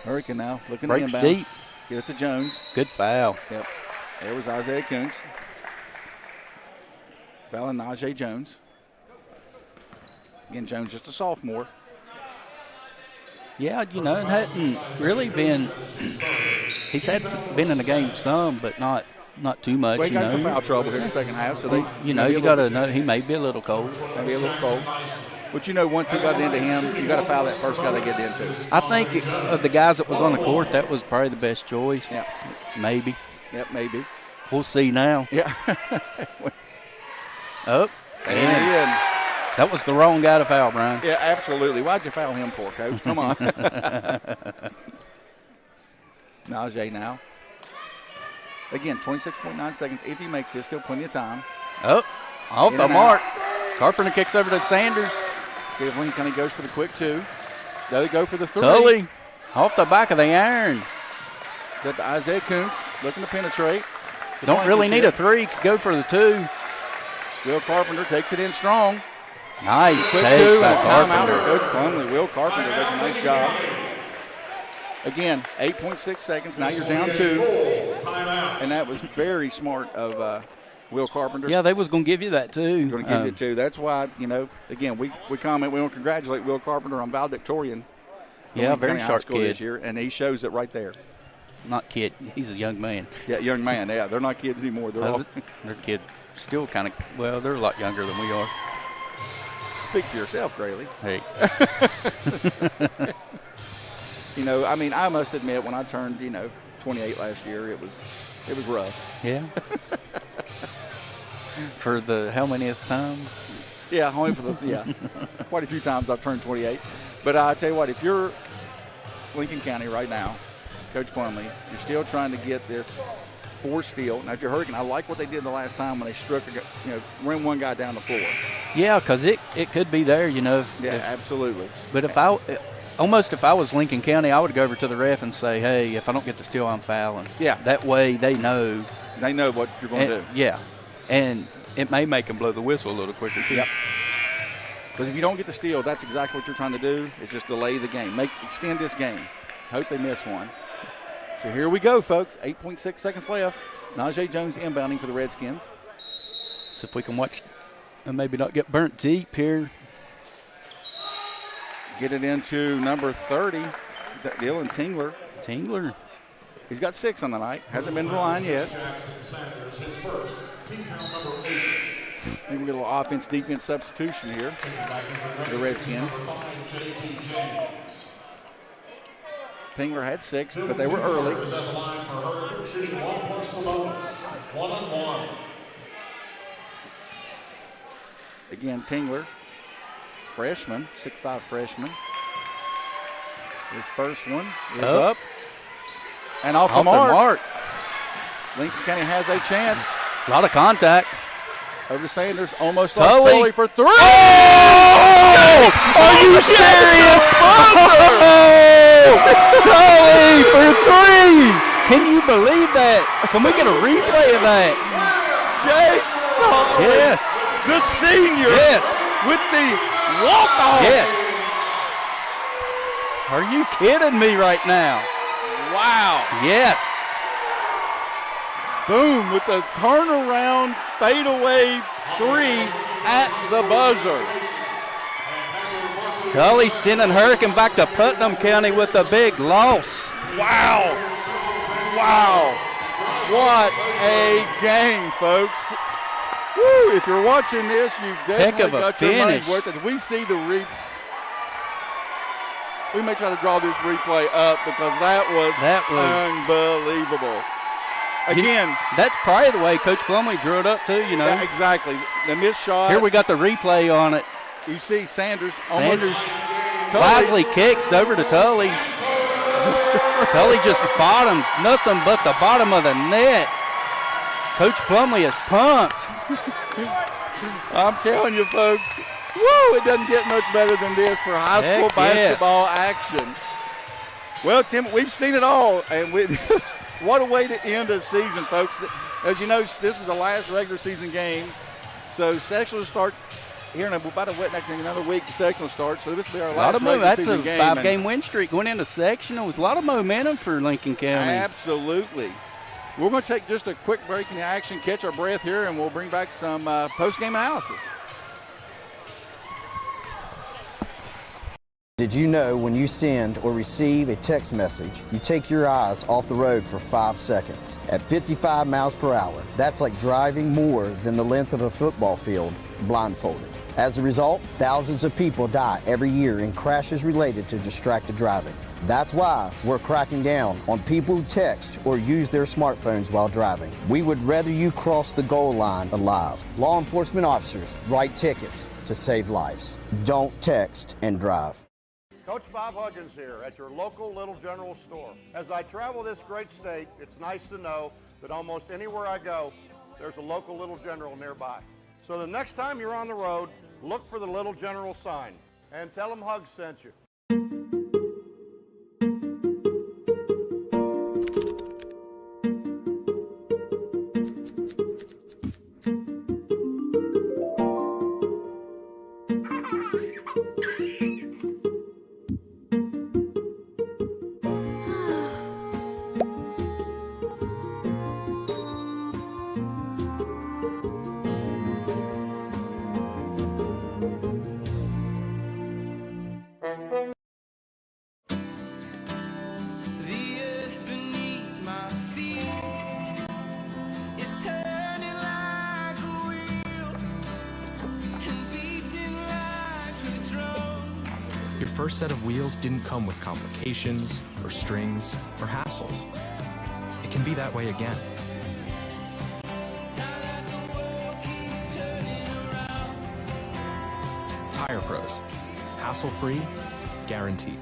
Hurricane now looking breaks inbound. Deep. Get it to Jones. Good foul. Yep. There was Isaiah Coons. Fouling Najee Jones. Again, Jones just a sophomore. Yeah, it hadn't really been. He's been in the game some, but not too much. Well, he got some foul trouble here in the second half, so you got to know he may be a little cold. Maybe a little cold. But once he got into him, you got to foul that first guy they get into. I think of the guys that was on the court, that was probably the best choice. Yeah. Maybe. Yep, maybe. We'll see now. Yeah. And that was the wrong guy to foul, Brian. Yeah, absolutely. Why'd you foul him for, Coach? Come on. Najee now. Again, 26.9 seconds. If he makes this, still plenty of time. Off the mark. Carpenter kicks over to Sanders. See if Lincoln County goes for the quick two. They go for the three. Tully off the back of the iron. Got the Isaiah Coons looking to penetrate. Don't really need a three. Could go for the two. Will Carpenter takes it in strong. Nice quick take two by and a timeout Carpenter. for Coach Plumley. Will Carpenter does a nice job. Again, 8.6 seconds. Now you're down two. And that was very smart of Will Carpenter. Yeah, they was going to give you that too. Going to give you two. That's why, again, we comment. We want to congratulate Will Carpenter on valedictorian. Yeah, very sharp kid this year, and he shows it right there. Not kid. He's a young man. Yeah, young man. Yeah, they're not kids anymore. They're kids. Still kind of, they're a lot younger than we are. Speak for yourself, Grayley. Hey. I must admit, when I turned, 28 last year, it was rough. Yeah. For the how manyth time? Yeah, only for quite a few times I've turned 28. But I tell you what, if you're Lincoln County right now, Coach Plumley, you're still trying to get this fourth steal. Now, if you're Hurricane, I like what they did the last time when they struck, ran one guy down the floor. Yeah, because it could be there, absolutely. But if I was Lincoln County, I would go over to the ref and say, hey, if I don't get the steal, I'm fouling. Yeah. That way they know. They know what you're going to do. Yeah. And it may make them blow the whistle a little quicker, too. Yep. Because if you don't get the steal, that's exactly what you're trying to do, is just delay the game. Extend this game. Hope they miss one. So here we go, folks. 8.6 seconds left. Najee Jones inbounding for the Redskins. So if we can watch and maybe not get burnt deep here. Get it into number 30, Dylan Tingler. Tingler. He's got 6 on the night. Hasn't been to the line yet. Maybe we get a little offense-defense substitution here for the Redskins. Tingler had 6, but they were early. Again, Tingler, freshman, 6'5" freshman. His first one is up. And off the mark. Lincoln County has a chance. A lot of contact. Over to Sanders, almost off Tully for 3. Oh! Are you serious? Tully for 3. Can you believe that? Can we get a replay of that? Chase Tully. Yes. The senior. Yes. With the walk-off. Yes. Are you kidding me right now? Wow. Yes. Boom, with the turnaround fadeaway 3 at the buzzer. Tully sending Hurricane back to Putnam County with a big loss. Wow. Wow. What a game, folks. Woo, if you're watching this, you've definitely got your money's worth. As we see the replay, we may try to draw this replay up because that was unbelievable. Again, that's probably the way Coach Plumley drew it up too, Yeah, exactly. The missed shot. Here we got the replay on it. You see Sanders. Wisely kicks over to Tully. Tully just bottoms, nothing but the bottom of the net. Coach Plumley is pumped. I'm telling you, folks, woo, it doesn't get much better than this for high school basketball action. Well, Tim, we've seen it all, and what a way to end a season, folks. As you know, this is the last regular season game, so sectional start here in about another week. The sectional starts, so this will be our last regular season game. That's a 5-game win streak going into sectional with a lot of momentum for Lincoln County. Absolutely. We're going to take just a quick break in the action, catch our breath here, and we'll bring back some post-game analysis. Did you know when you send or receive a text message, you take your eyes off the road for 5 seconds? At 55 miles per hour, that's like driving more than the length of a football field blindfolded. As a result, thousands of people die every year in crashes related to distracted driving. That's why we're cracking down on people who text or use their smartphones while driving. We would rather you cross the goal line alive. Law enforcement officers write tickets to save lives. Don't text and drive. Coach Bob Huggins here at your local Little General store. As I travel this great state, it's nice to know that almost anywhere I go, there's a local Little General nearby. So the next time you're on the road, look for the Little General sign and tell them Hugs sent you. Your first set of wheels didn't come with complications, or strings, or hassles. It can be that way again. Tire Pros. Hassle-free, guaranteed.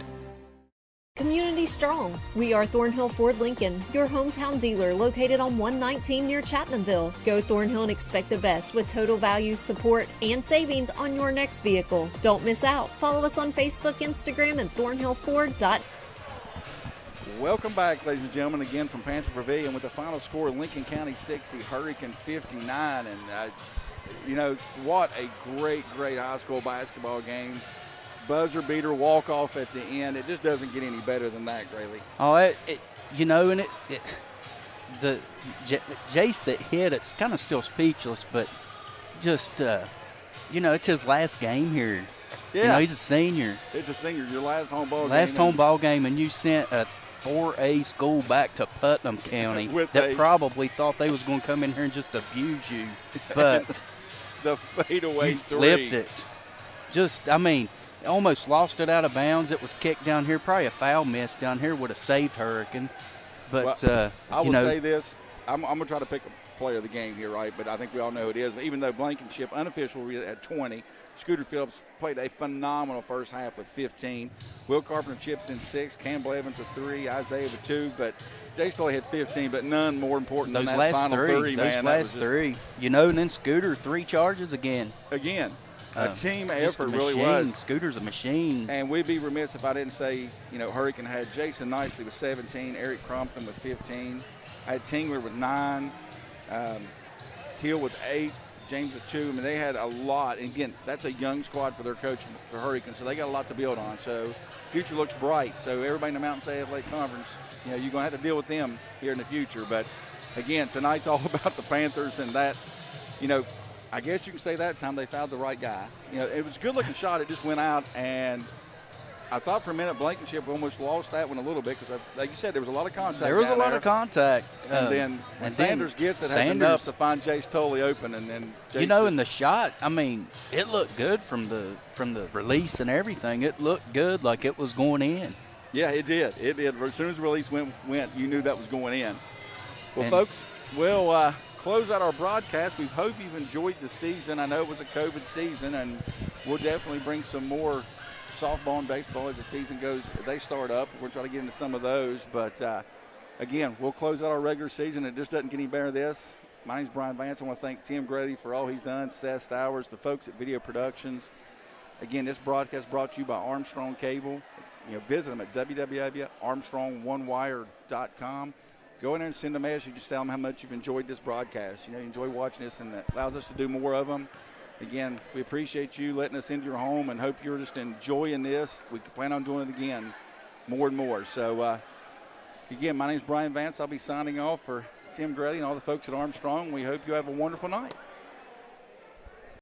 Community strong. We are Thornhill Ford Lincoln, your hometown dealer located on 119 near Chapmanville. Go Thornhill and expect the best with total value, support, and savings on your next vehicle. Don't miss out. Follow us on Facebook, Instagram, and thornhillford.com. Welcome back, ladies and gentlemen, again from Panther Pavilion with the final score, Lincoln County 60, Hurricane 59. And, you know, what a great high school basketball game. Buzzer beater, walk-off at the end. It just doesn't get any better than that, Grayley. Oh, you know, and the Jace that hit, it's kind of still speechless, but just, you know, it's his last game here. Yeah. You know, he's a senior. It's a senior, your last home ball game. Last home ball game, and you sent a 4A school back to Putnam County that probably thought they was going to come in here and just abuse you. But the fadeaway three. Flipped it. Just, I mean, almost lost it out of bounds. It was kicked down here. Probably a foul miss down here would have saved Hurricane. But, well, I will you know, say this. I'm going to try to pick a player of the game here, right? But I think we all know who it is. Even though Blankenship, unofficial, at 20, Scooter Phillips played a phenomenal first half with 15. Will Carpenter chips in 6. Campbell Evans with 3. Isaiah with 2. But Jay Stolley had 15, but none more important than that final three, man. Those last three. You know, and then Scooter, 3 charges again. A team effort really was. Scooter's a machine. And we'd be remiss if I didn't say, you know, Hurricane had Jason Nicely with 17, Eric Crumpton with 15. I had Tingler with 9, Teal with 8, James with 2. I mean, they had a lot. And again, that's a young squad for their coach, for Hurricane, so they got a lot to build on. So future looks bright. So everybody in the Mountain State Athletic Conference, you know, you're going to have to deal with them here in the future. But again, tonight's all about the Panthers and that, you know, I guess you can say that time they found the right guy. You know, it was a good-looking shot. It just went out, and I thought for a minute Blankenship almost lost that one a little bit because, like you said, there was a lot of contact. There was a lot of contact. And then when Sanders gets it, has enough to find Jace Tolley open, and then Jace, you know, in the shot, I mean, it looked good from the release and everything. It looked good, like it was going in. Yeah, it did. It did. As soon as the release went, you knew that was going in. Well, folks, we'll close out our broadcast. We hope you've enjoyed the season. I know it was a COVID season, and we'll definitely bring some more softball and baseball as the season goes. They start up. We'll try to get into some of those. But, again, we'll close out our regular season. It just doesn't get any better than this. My name's Brian Vance. I want to thank Tim Grady for all he's done, Seth Stowers, the folks at Video Productions. Again, this broadcast brought to you by Armstrong Cable. visit them at www.armstrongonewire.com. Go in there and send a message. Just tell them how much you've enjoyed this broadcast. You enjoy watching this, and that allows us to do more of them. Again, we appreciate you letting us into your home and hope you're just enjoying this. We plan on doing it again more and more. So, again, my name is Brian Vance. I'll be signing off for Tim Grady and all the folks at Armstrong. We hope you have a wonderful night.